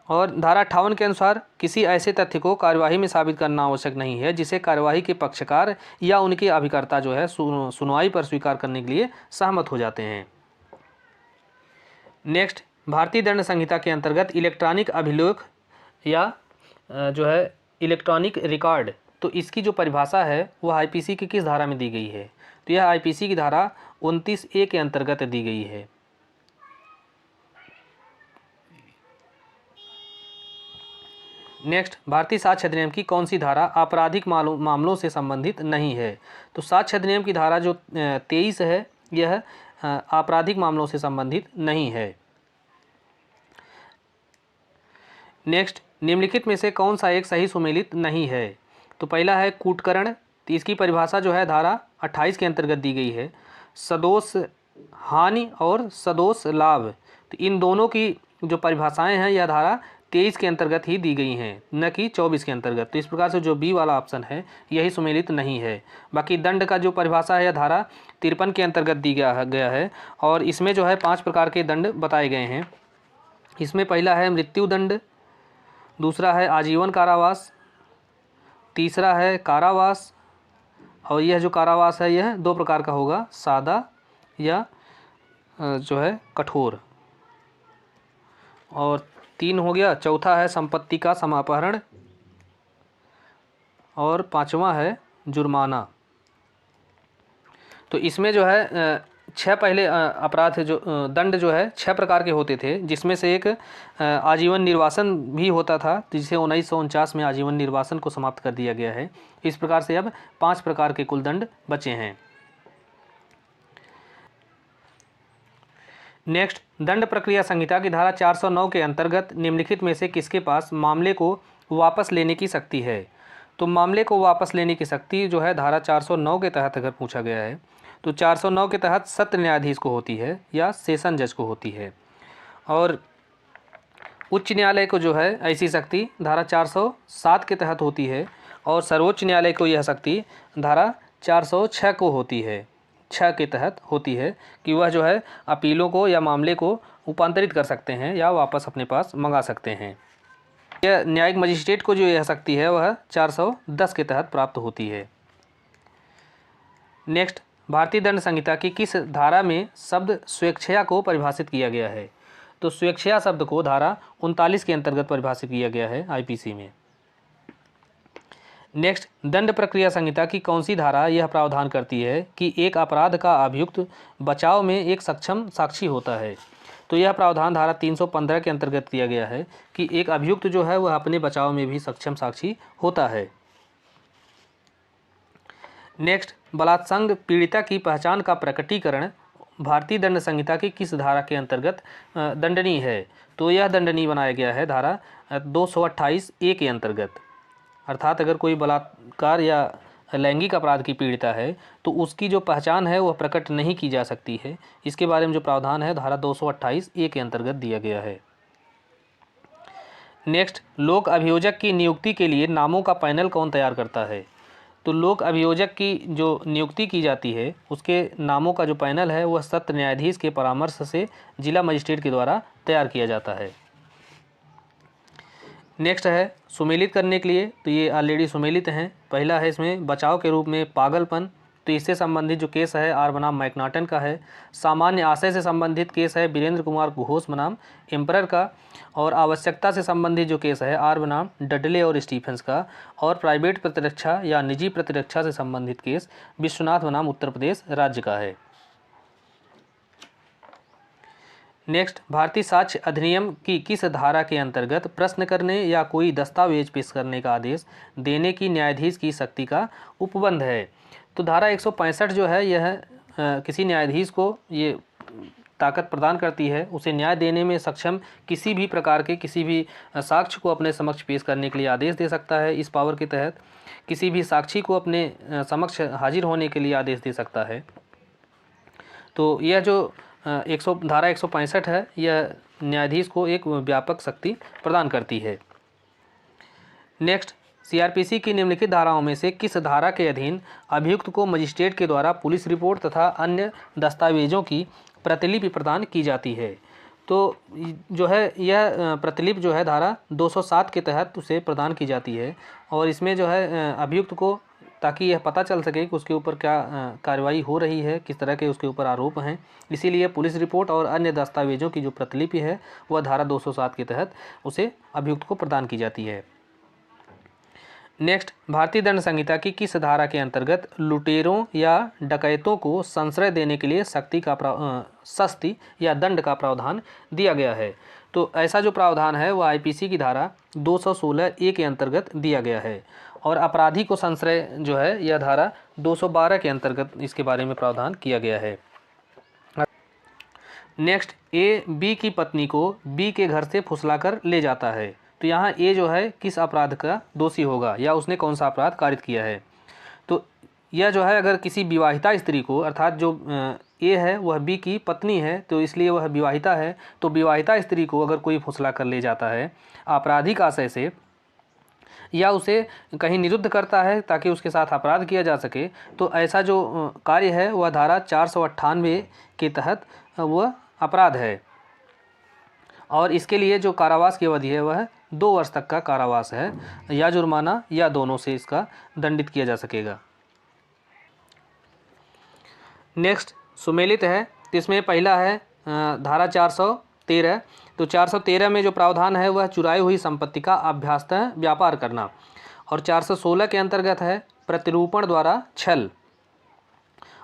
और धारा 58 के अनुसार किसी ऐसे तथ्य को कार्यवाही में साबित करना आवश्यक नहीं है जिसे कार्यवाही के पक्षकार या उनके अभिकर्ता जो है सुनवाई पर स्वीकार करने के लिए सहमत हो जाते हैं। नेक्स्ट, भारतीय दंड संहिता के अंतर्गत इलेक्ट्रॉनिक अभिलेख या जो है इलेक्ट्रॉनिक रिकॉर्ड, तो इसकी जो परिभाषा है वह आईपीसी की किस धारा में दी गई है। तो यह आईपीसी की धारा 29A के अंतर्गत दी गई है। नेक्स्ट, भारतीय साक्ष्य अधिनियम की कौन सी धारा आपराधिक मामलों से संबंधित नहीं है। तो साक्ष्य अधिनियम की धारा जो 23 है यह आपराधिक मामलों से संबंधित नहीं है। नेक्स्ट, निम्नलिखित में से कौन सा एक सही सुमेलित नहीं है। तो पहला है कूटकरण, तो इसकी परिभाषा जो है धारा 28 के अंतर्गत दी गई है। सदोष हानि और सदोष लाभ, तो इन दोनों की जो परिभाषाएं हैं यह धारा 23 के अंतर्गत ही दी गई हैं, न कि 24 के अंतर्गत। तो इस प्रकार से जो बी वाला ऑप्शन है यही सुमेलित नहीं है। बाकी दंड का जो परिभाषा है यह धारा 53 के अंतर्गत दी गया है और इसमें जो है 5 प्रकार के दंड बताए गए हैं। इसमें पहला है मृत्यु दंड, दूसरा है आजीवन कारावास, तीसरा है कारावास, और यह जो कारावास है यह 2 प्रकार का होगा, सादा या जो है कठोर, और 3 हो गया। चौथा है संपत्ति का समापहरण और 5वां है जुर्माना। तो इसमें जो है 6 पहले अपराध जो दंड जो है 6 प्रकार के होते थे, जिसमें से एक आजीवन निर्वासन भी होता था, जिसे 1949 में आजीवन निर्वासन को समाप्त कर दिया गया है। इस प्रकार से अब 5 प्रकार के कुल दंड बचे हैं। नेक्स्ट, दंड प्रक्रिया संहिता की धारा 409 के अंतर्गत निम्नलिखित में से किसके पास मामले को वापस लेने की शक्ति है। तो मामले को वापस लेने की शक्ति जो है धारा 409 के तहत अगर पूछा गया है तो 409 के तहत सत्र न्यायाधीश को होती है या सेशन जज को होती है, और उच्च न्यायालय को जो है ऐसी शक्ति धारा 407 के तहत होती है, और सर्वोच्च न्यायालय को यह शक्ति धारा 406 को होती है, 6 के तहत होती है कि वह जो है अपीलों को या मामले को रूपांतरित कर सकते हैं या वापस अपने पास मंगा सकते हैं। यह न्यायिक मजिस्ट्रेट को जो यह शक्ति है वह 410 के तहत प्राप्त होती है। नेक्स्ट, भारतीय दंड संहिता की किस धारा में शब्द स्वेच्छया को परिभाषित किया गया है। तो स्वेच्छया शब्द को धारा 39 के अंतर्गत परिभाषित किया गया है आईपीसी में। नेक्स्ट, दंड प्रक्रिया संहिता की कौन सी धारा यह प्रावधान करती है कि एक अपराध का अभियुक्त बचाव में एक सक्षम साक्षी होता है। तो यह प्रावधान धारा 315 के अंतर्गत किया गया है कि एक अभियुक्त जो है वह अपने बचाव में भी सक्षम साक्षी होता है। नेक्स्ट, बलात्संग पीड़िता की पहचान का प्रकटीकरण भारतीय दंड संहिता की किस धारा के अंतर्गत दंडनीय है? तो यह दंडनीय बनाया गया है धारा 228A के अंतर्गत। अर्थात अगर कोई बलात्कार या लैंगिक अपराध की पीड़िता है तो उसकी जो पहचान है वह प्रकट नहीं की जा सकती है। इसके बारे में जो प्रावधान है धारा 228A के अंतर्गत दिया गया है। नेक्स्ट, लोक अभियोजक की नियुक्ति के लिए नामों का पैनल कौन तैयार करता है? तो लोक अभियोजक की जो नियुक्ति की जाती है उसके नामों का जो पैनल है वह सत्र न्यायाधीश के परामर्श से जिला मजिस्ट्रेट के द्वारा तैयार किया जाता है। नेक्स्ट है सुमेलित करने के लिए, तो ये ऑलरेडी सुमेलित हैं। पहला है इसमें बचाव के रूप में पागलपन, तो इससे संबंधित जो केस है आर बनाम मैकनाटन का है। सामान्य आशय से संबंधित केस है वीरेंद्र कुमार घोष बनाम एम्परर का। और आवश्यकता से संबंधित जो केस है आर बनाम डडले और स्टीफेंस का। और प्राइवेट प्रतिरक्षा या निजी प्रतिरक्षा से संबंधित केस विश्वनाथ बनाम उत्तर प्रदेश राज्य का है। नेक्स्ट, भारतीय साक्ष्य अधिनियम की किस धारा के अंतर्गत प्रश्न करने या कोई दस्तावेज पेश करने का आदेश देने की न्यायाधीश की शक्ति का उपबंध है? तो धारा 165 जो है यह किसी न्यायाधीश को ये ताकत प्रदान करती है, उसे न्याय देने में सक्षम किसी भी प्रकार के किसी भी साक्ष्य को अपने समक्ष पेश करने के लिए आदेश दे सकता है। इस पावर के तहत किसी भी साक्षी को अपने समक्ष हाजिर होने के लिए आदेश दे सकता है। तो यह जो धारा 165 है यह न्यायाधीश को एक व्यापक शक्ति प्रदान करती है। नेक्स्ट, सीआरपीसी की निम्नलिखित धाराओं में से किस धारा के अधीन अभियुक्त को मजिस्ट्रेट के द्वारा पुलिस रिपोर्ट तथा अन्य दस्तावेजों की प्रतिलिपि प्रदान की जाती है? तो जो है यह प्रतिलिपि जो है धारा 207 के तहत उसे प्रदान की जाती है। और इसमें जो है अभियुक्त को ताकि यह पता चल सके कि उसके ऊपर क्या कार्रवाई हो रही है, किस तरह के उसके ऊपर आरोप हैं, इसीलिए पुलिस रिपोर्ट और अन्य दस्तावेजों की जो प्रतिलिपि है वह धारा 207 के तहत उसे अभियुक्त को प्रदान की जाती है। नेक्स्ट, भारतीय दंड संहिता की किस धारा के अंतर्गत लुटेरों या डकैतों को संश्रय देने के लिए सख्ती या दंड का प्रावधान दिया गया है? तो ऐसा जो प्रावधान है वह आईपीसी की धारा 216A के अंतर्गत दिया गया है। और अपराधी को संश्रय जो है यह धारा 212 के अंतर्गत इसके बारे में प्रावधान किया गया है। नेक्स्ट, ए बी की पत्नी को बी के घर से फुसलाकर ले जाता है। तो यहाँ ए जो है किस अपराध का दोषी होगा या उसने कौन सा अपराध कारित किया है? तो यह जो है अगर किसी विवाहिता स्त्री को, अर्थात जो ए है वह बी की पत्नी है तो इसलिए वह विवाहिता है, तो विवाहिता स्त्री को अगर कोई फुसला कर ले जाता है आपराधिक आशय से या उसे कहीं निरुद्ध करता है ताकि उसके साथ अपराध किया जा सके, तो ऐसा जो कार्य है वह धारा 498 के तहत वह अपराध है। और इसके लिए जो कारावास की अवधि है वह 2 वर्ष तक का कारावास है या जुर्माना या दोनों से इसका दंडित किया जा सकेगा। नेक्स्ट, सुमेलित है, तो इसमें पहला है धारा 413। तो 413 में जो प्रावधान है वह चुराई हुई संपत्ति का अभ्यासतः व्यापार करना। और 416 के अंतर्गत है प्रतिरूपण द्वारा छल।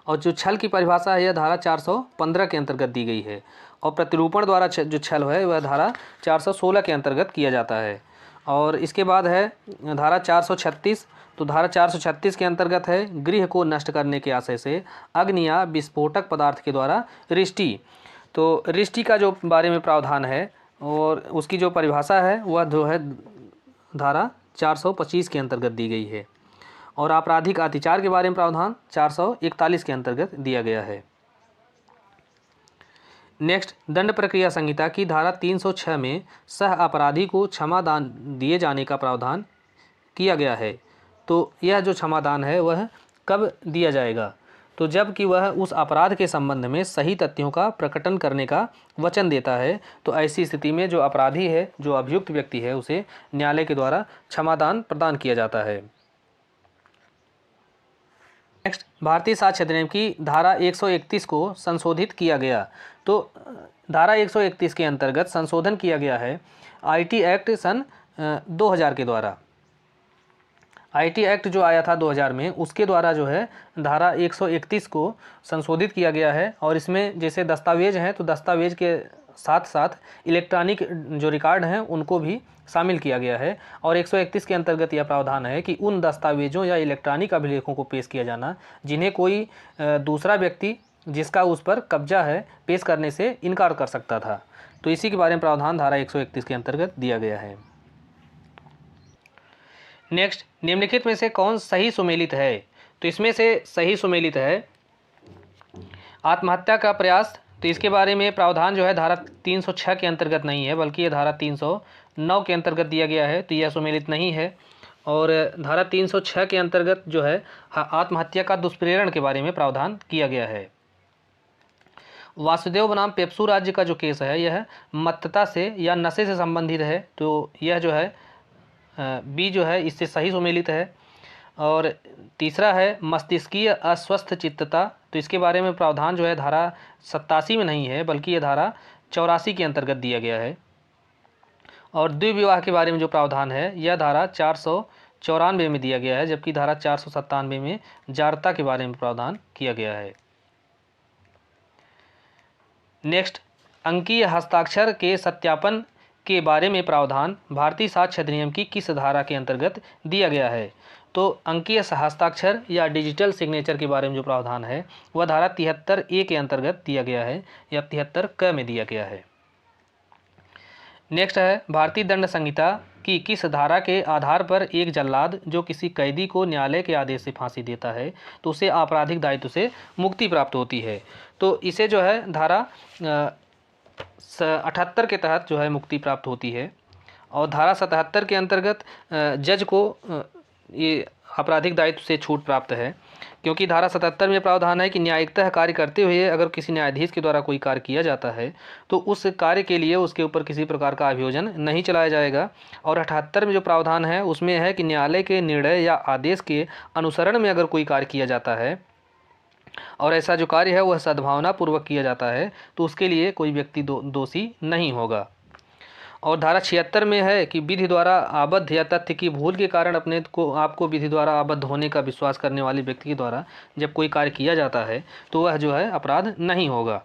और जो छल की परिभाषा है यह धारा 415 के अंतर्गत दी गई है। और प्रतिरूपण द्वारा जो छल है वह धारा 416 के अंतर्गत किया जाता है। और इसके बाद है धारा 436। तो धारा 436 के अंतर्गत है गृह को नष्ट करने के आशय से अग्नि या विस्फोटक पदार्थ के द्वारा रिष्टि। तो रिष्टि का जो बारे में प्रावधान है और उसकी जो परिभाषा है वह जो है धारा 425 के अंतर्गत दी गई है। और आपराधिक अत्याचार के बारे में प्रावधान 441 के अंतर्गत दिया गया है। नेक्स्ट, दंड प्रक्रिया संहिता की धारा 306 में सह अपराधी को क्षमादान दिए जाने का प्रावधान किया गया है। तो यह जो क्षमादान है वह कब दिया जाएगा? तो जब कि वह उस अपराध के संबंध में सही तथ्यों का प्रकटन करने का वचन देता है, तो ऐसी स्थिति में जो अपराधी है, जो अभियुक्त व्यक्ति है, उसे न्यायालय के द्वारा क्षमादान प्रदान किया जाता है। नेक्स्ट, भारतीय साक्ष्य अधिनियम की धारा 131 को संशोधित किया गया। तो धारा 131 के अंतर्गत संशोधन किया गया है आईटी एक्ट सन 2000 के द्वारा। आईटी एक्ट जो आया था 2000 में, उसके द्वारा जो है धारा 131 को संशोधित किया गया है। और इसमें जैसे दस्तावेज हैं तो दस्तावेज के साथ साथ इलेक्ट्रॉनिक जो रिकॉर्ड हैं उनको भी शामिल किया गया है। और 131 के अंतर्गत यह प्रावधान है कि उन दस्तावेजों या इलेक्ट्रॉनिक अभिलेखों को पेश किया जाना जिन्हें कोई दूसरा व्यक्ति जिसका उस पर कब्जा है पेश करने से इनकार कर सकता था। तो इसी के बारे में प्रावधान धारा 131 के अंतर्गत दिया गया है। नेक्स्ट, निम्नलिखित में से कौन सही सुमेलित है? तो इसमें से सही सुमेलित है आत्महत्या का प्रयास। तो इसके बारे में प्रावधान जो है धारा 306 के अंतर्गत नहीं है, बल्कि ये धारा 309 के अंतर्गत दिया गया है, तो यह सुमेलित नहीं है। और धारा 306 के अंतर्गत जो है आत्महत्या का दुष्प्रेरण के बारे में प्रावधान किया गया है। वासुदेव बनाम पेप्सू राज्य का जो केस है यह मत्तता से या नशे से संबंधित है, तो यह जो है बी जो है इससे सही सुमेलित है। और तीसरा है मस्तिष्कीय अस्वस्थ चित्तता, तो इसके बारे में प्रावधान जो है धारा 87 में नहीं है, बल्कि यह धारा 84 के अंतर्गत दिया गया है। और द्विविवाह के बारे में जो प्रावधान है यह धारा 494 में दिया गया है, जबकि धारा 497 में जारता के बारे में प्रावधान किया गया है। नेक्स्ट, अंकीय हस्ताक्षर के सत्यापन के बारे में प्रावधान भारतीय साक्ष्य अधिनियम की किस धारा के अंतर्गत दिया गया है? तो अंकीय हस्ताक्षर या डिजिटल सिग्नेचर के बारे में जो प्रावधान है वह धारा 73A के अंतर्गत दिया गया है या 73 में दिया गया है। नेक्स्ट है भारतीय दंड संहिता की किस धारा के आधार पर एक जल्लाद जो किसी कैदी को न्यायालय के आदेश से फांसी देता है तो उसे आपराधिक दायित्व से मुक्ति प्राप्त होती है? तो इसे जो है धारा 78 के तहत जो है मुक्ति प्राप्त होती है। और धारा 77 के अंतर्गत जज को ये आपराधिक दायित्व से छूट प्राप्त है, क्योंकि धारा 77 में प्रावधान है कि न्यायिकतः कार्य करते हुए अगर किसी न्यायाधीश के द्वारा कोई कार्य किया जाता है तो उस कार्य के लिए उसके ऊपर किसी प्रकार का अभियोजन नहीं चलाया जाएगा। और 78 में जो प्रावधान है उसमें है कि न्यायालय के निर्णय या आदेश के अनुसरण में अगर कोई कार्य किया जाता है और ऐसा जो कार्य है वह सद्भावना पूर्वक किया जाता है तो उसके लिए कोई व्यक्ति दोषी नहीं होगा। और धारा 76 में है कि विधि द्वारा आबद्ध या तथ्य की भूल के कारण अपने को आपको विधि द्वारा आबद्ध होने का विश्वास करने वाले व्यक्ति के द्वारा जब कोई कार्य किया जाता है तो वह जो है अपराध नहीं होगा।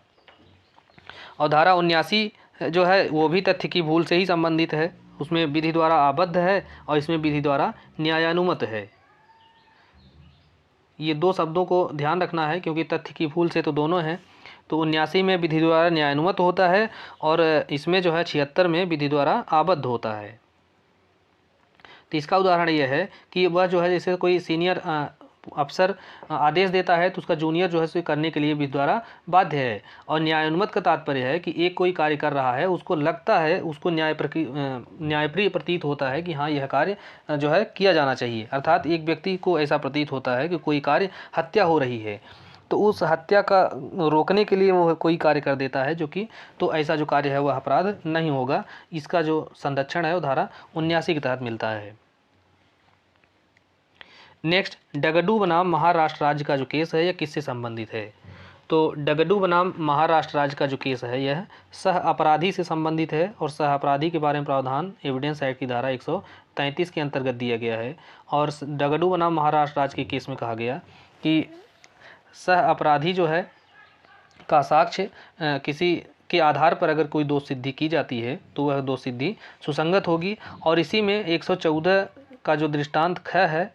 और धारा 79 जो है वो भी तथ्य की भूल से ही संबंधित है, उसमें विधि द्वारा आबद्ध है और इसमें विधि द्वारा न्यायानुमत है। ये दो शब्दों को ध्यान रखना है क्योंकि तथ्य की भूल से तो दोनों हैं। तो 79 में विधि द्वारा न्यायानुमत होता है और इसमें जो है 76 में विधि द्वारा आबद्ध होता है। तो इसका उदाहरण यह है कि वह जो है जैसे कोई सीनियर अफसर आदेश देता है तो उसका जूनियर जो है उसे करने के लिए विधि द्वारा बाध्य है। और न्यायानुमत का तात्पर्य है कि एक कोई कार्य कर रहा है उसको लगता है उसको न्यायप्रिय प्रतीत होता है कि हाँ यह कार्य जो है किया जाना चाहिए। अर्थात एक व्यक्ति को ऐसा प्रतीत होता है कि कोई कार्य हत्या हो रही है तो उस हत्या का रोकने के लिए वो कोई कार्य कर देता है जो कि तो ऐसा जो कार्य है वह अपराध नहीं होगा। इसका जो संरक्षण है वो धारा 79 के तहत मिलता है। नेक्स्ट, डगडू बनाम महाराष्ट्र राज्य का जो केस है यह किससे संबंधित है? तो डगडू बनाम महाराष्ट्र राज्य का जो केस है यह सह अपराधी से संबंधित है और सह अपराधी के बारे में प्रावधान एविडेंस एक्ट की धारा 133 के अंतर्गत दिया गया है। और डगडू बनाम महाराष्ट्र राज्य के केस में कहा गया कि सह अपराधी जो है का साक्ष्य किसी के आधार पर अगर कोई दोष सिद्धि की जाती है तो वह दोष सिद्धि सुसंगत होगी। और इसी में 114 का जो दृष्टांत ख है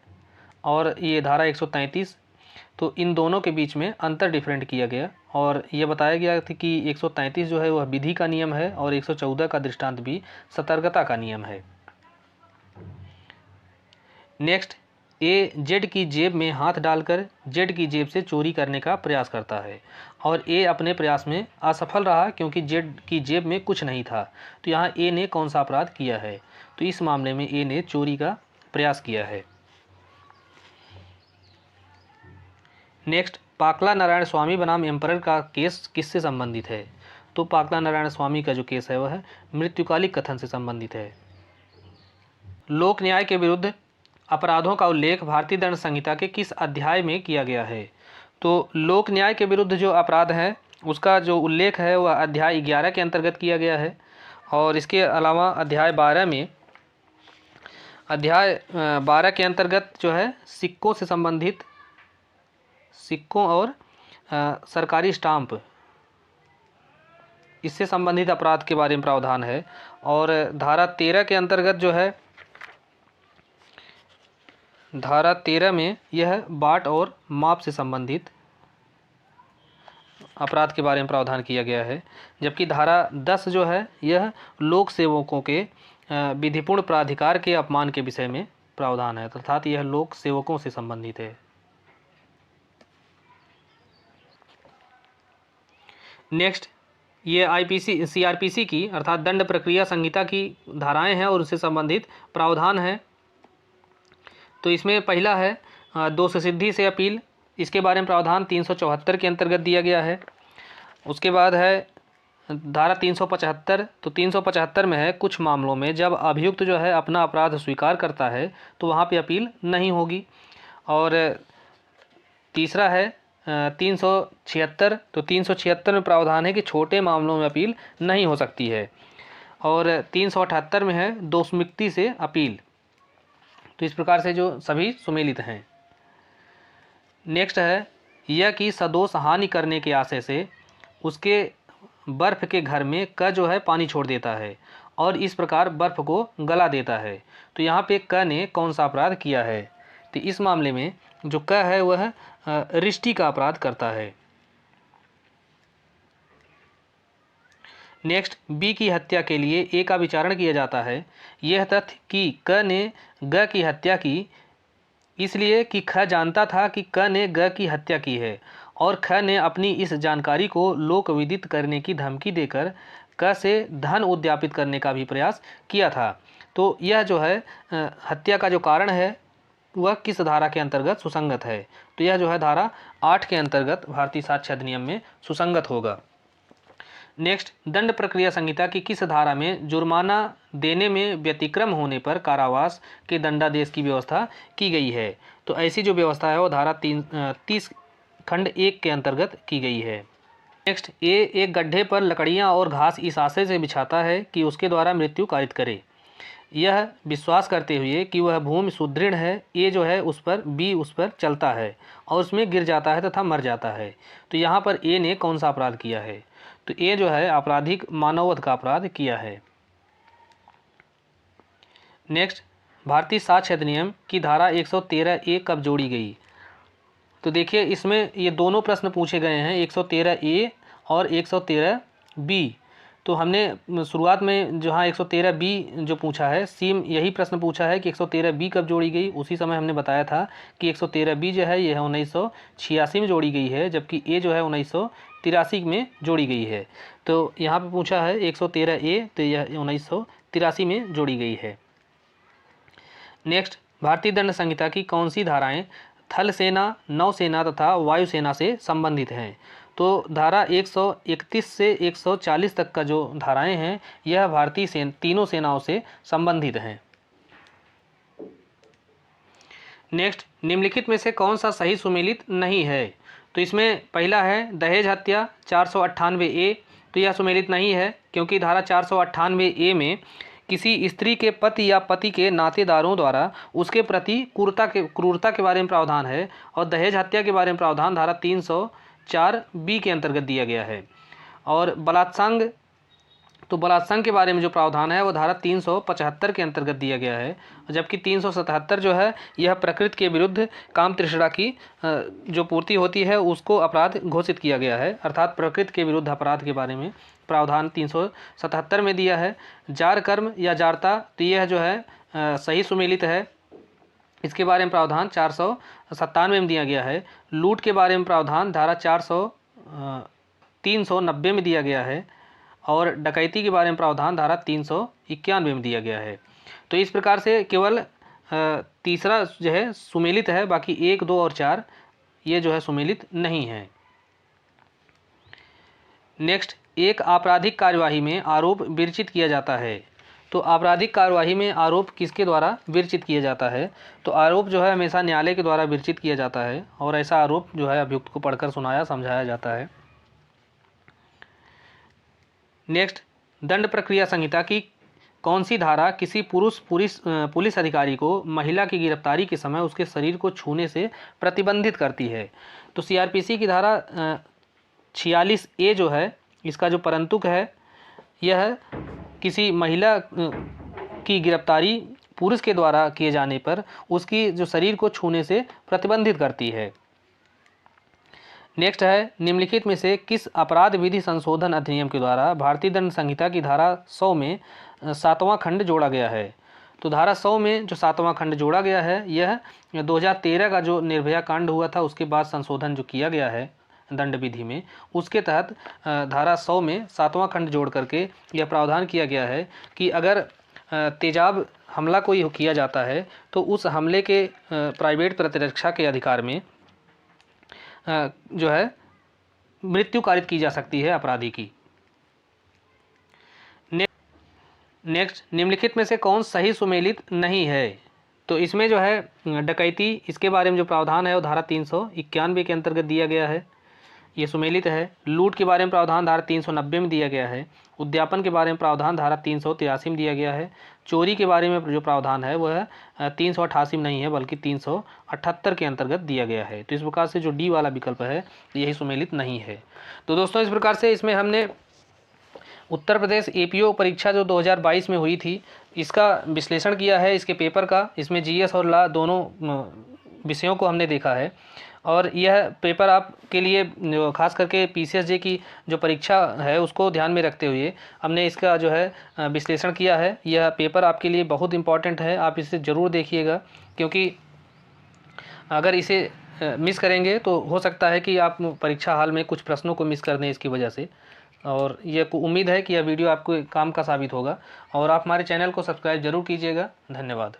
और ये धारा 133, तो इन दोनों के बीच में अंतर डिफरेंट किया गया और यह बताया गया था कि 133 जो है वह विधि का नियम है और 114 का दृष्टांत भी सतर्कता का नियम है। नेक्स्ट, ए जेड की जेब में हाथ डालकर जेड की जेब से चोरी करने का प्रयास करता है और ए अपने प्रयास में असफल रहा क्योंकि जेड की जेब में कुछ नहीं था। तो यहाँ ए ने कौन सा अपराध किया है? तो इस मामले में ए ने चोरी का प्रयास किया है। नेक्स्ट, पाकला नारायण स्वामी बनाम एम्परर का केस किससे संबंधित है? तो पाकला नारायण स्वामी का जो केस है वह मृत्युकालिक कथन से संबंधित है। लोक न्याय के विरुद्ध अपराधों का उल्लेख भारतीय दंड संहिता के किस अध्याय में किया गया है? तो लोक न्याय के विरुद्ध जो अपराध है उसका जो उल्लेख है वह अध्याय 11 के अंतर्गत किया गया है। और इसके अलावा अध्याय 12 के अंतर्गत जो है सिक्कों से संबंधित सिक्कों और सरकारी स्टाम्प इससे संबंधित अपराध के बारे में प्रावधान है। और धारा 13 के अंतर्गत जो है, धारा 13 में यह बाट और माप से संबंधित अपराध के बारे में प्रावधान किया गया है। जबकि धारा 10 जो है यह लोक सेवकों के विधिपूर्ण प्राधिकार के अपमान के विषय में प्रावधान है, अर्थात यह लोक सेवकों से संबंधित है। नेक्स्ट, ये आईपीसी सीआरपीसी की अर्थात दंड प्रक्रिया संहिता की धाराएं हैं और उससे संबंधित प्रावधान है। तो इसमें पहला है दोष सिद्धि से अपील, इसके बारे में प्रावधान 374 के अंतर्गत दिया गया है। उसके बाद है धारा 375। तो 375 में है कुछ मामलों में जब अभियुक्त जो है अपना अपराध स्वीकार करता है तो वहाँ पे अपील नहीं होगी। और तीसरा है 376। तो 376 में प्रावधान है कि छोटे मामलों में अपील नहीं हो सकती है। और 378 में है दोषमुक्ति से अपील। तो इस प्रकार से जो सभी सुमेलित हैं। नेक्स्ट है यह कि सदोष हानि करने के आशय से उसके बर्फ़ के घर में क जो है पानी छोड़ देता है और इस प्रकार बर्फ़ को गला देता है। तो यहाँ पे क ने कौन सा अपराध किया है? तो इस मामले में जो क है वह रिष्टि का अपराध करता है। नेक्स्ट, बी की हत्या के लिए ए का विचारण किया जाता है। यह तथ्य कि क ने ग की हत्या की इसलिए कि ख जानता था कि क ने ग की हत्या की है और ख ने अपनी इस जानकारी को लोक विदित करने की धमकी देकर क से धन उद्यापित करने का भी प्रयास किया था। तो यह जो है हत्या का जो कारण है वह किस धारा के अंतर्गत सुसंगत है? तो यह जो है धारा 8 के अंतर्गत भारतीय साक्ष्य अधिनियम में सुसंगत होगा। नेक्स्ट, दंड प्रक्रिया संहिता की किस धारा में जुर्माना देने में व्यतिक्रम होने पर कारावास के दंडादेश की व्यवस्था की गई है? तो ऐसी जो व्यवस्था है वो धारा 30 खंड 1 के अंतर्गत की गई है। नेक्स्ट, ए एक गड्ढे पर लकड़ियां और घास इस आशय से बिछाता है कि उसके द्वारा मृत्यु कारित करे, यह विश्वास करते हुए कि वह भूमि सुदृढ़ है। ए जो है उस पर, बी उस पर चलता है और उसमें गिर जाता है तथा मर जाता है। तो यहाँ पर ए ने कौन सा अपराध किया है? तो ए जो है आपराधिक मानववध का अपराध किया है। नेक्स्ट, भारतीय साक्ष्य अधिनियम की धारा 113 ए कब जोड़ी गई? तो देखिए इसमें ये दोनों प्रश्न पूछे गए हैं, 113 ए और 113 बी। तो हमने शुरुआत में जहाँ 113 बी जो पूछा है, सीम यही प्रश्न पूछा है कि 113 बी कब जोड़ी गई। उसी समय हमने बताया था कि 113 बी जो है यह 1986 में जोड़ी गई है, जबकि ए जो है 1983 में जोड़ी गई है। तो यहाँ पे पूछा है 113 ए, तो यह 1983 में जोड़ी गई है। नेक्स्ट, भारतीय दंड संहिता की कौन सी धाराएं थल सेना, नौसेना तथा वायुसेना से संबंधित हैं? तो धारा 131 से 140 तक का जो धाराएं हैं यह भारतीय तीनों सेनाओं से संबंधित हैं। नेक्स्ट, निम्नलिखित में से कौन सा सही सुमेलित नहीं है? तो इसमें पहला है दहेज हत्या 498 ए। तो यह सुमेलित नहीं है क्योंकि धारा 498 ए में किसी स्त्री के पति या पति के नातेदारों द्वारा उसके प्रति क्रूरता के बारे में प्रावधान है और दहेज हत्या के बारे में प्रावधान धारा 304 बी के अंतर्गत दिया गया है। और बलात्संग, तो बलात्संग के बारे में जो प्रावधान है वो धारा 375 के अंतर्गत दिया गया है, जबकि 377 जो है यह प्रकृति के विरुद्ध काम तृष्णा की जो पूर्ति होती है उसको अपराध घोषित किया गया है, अर्थात प्रकृति के विरुद्ध अपराध के बारे में प्रावधान 377 में दिया है। जार कर्म या जारता, तो यह जो है सही सुमेलित है, इसके बारे में प्रावधान 497 में दिया गया है। लूट के बारे में प्रावधान धारा 390 में दिया गया है और डकैती के बारे में प्रावधान धारा 391 में दिया गया है। तो इस प्रकार से केवल तीसरा जो है सुमेलित है, बाकी 1, 2 और 4 ये जो है सुमेलित नहीं है। नेक्स्ट, एक आपराधिक कार्यवाही में आरोप विरचित किया जाता है। तो आपराधिक कार्यवाही में आरोप किसके द्वारा विरचित किया जाता है? तो आरोप जो है हमेशा न्यायालय के द्वारा विरचित किया जाता है और ऐसा आरोप जो है अभियुक्त को पढ़कर सुनाया समझाया जाता है। नेक्स्ट, दंड प्रक्रिया संहिता की कौन सी धारा किसी पुलिस अधिकारी को महिला की गिरफ्तारी के समय उसके शरीर को छूने से प्रतिबंधित करती है? तो सीआरपीसी की धारा 46 ए जो है इसका जो परंतुक है यह किसी महिला की गिरफ्तारी पुरुष के द्वारा किए जाने पर उसकी जो शरीर को छूने से प्रतिबंधित करती है। नेक्स्ट है, निम्नलिखित में से किस अपराध विधि संशोधन अधिनियम के द्वारा भारतीय दंड संहिता की धारा 100 में 7वां खंड जोड़ा गया है। तो धारा 100 में जो 7वां खंड जोड़ा गया है यह 2013 का जो निर्भया कांड हुआ था उसके बाद संशोधन जो किया गया है दंड विधि में, उसके तहत धारा 100 में 7वां खंड जोड़ करके यह प्रावधान किया गया है कि अगर तेजाब हमला कोई किया जाता है तो उस हमले के प्राइवेट प्रतिरक्षा के अधिकार में जो है मृत्यु कारित की जा सकती है अपराधी की। नेक्स्ट, निम्नलिखित में से कौन सही सुमेलित नहीं है। तो इसमें जो है डकैती, इसके बारे में जो प्रावधान है वो धारा 391 के अंतर्गत दिया गया है, ये सुमेलित है। लूट के बारे में प्रावधान धारा 390 में दिया गया है। उद्यापन के बारे में प्रावधान धारा 383 में दिया गया है। चोरी के बारे में जो प्रावधान है वह 388 में नहीं है बल्कि 378 के अंतर्गत दिया गया है। तो इस प्रकार से जो डी वाला विकल्प है यही सुमेलित नहीं है। तो दोस्तों इस प्रकार से इसमें हमने उत्तर प्रदेश एपीओ परीक्षा जो 2022 में हुई थी इसका विश्लेषण किया है, इसके पेपर का। इसमें जीएस और लॉ दोनों विषयों को हमने देखा है और यह पेपर आपके लिए खास करके पीसीएसजे की जो परीक्षा है उसको ध्यान में रखते हुए हमने इसका जो है विश्लेषण किया है। यह पेपर आपके लिए बहुत इम्पॉर्टेंट है, आप इसे ज़रूर देखिएगा, क्योंकि अगर इसे मिस करेंगे तो हो सकता है कि आप परीक्षा हाल में कुछ प्रश्नों को मिस कर दें इसकी वजह से। और ये उम्मीद है कि यह वीडियो आपको काम का साबित होगा और आप हमारे चैनल को सब्सक्राइब जरूर कीजिएगा। धन्यवाद।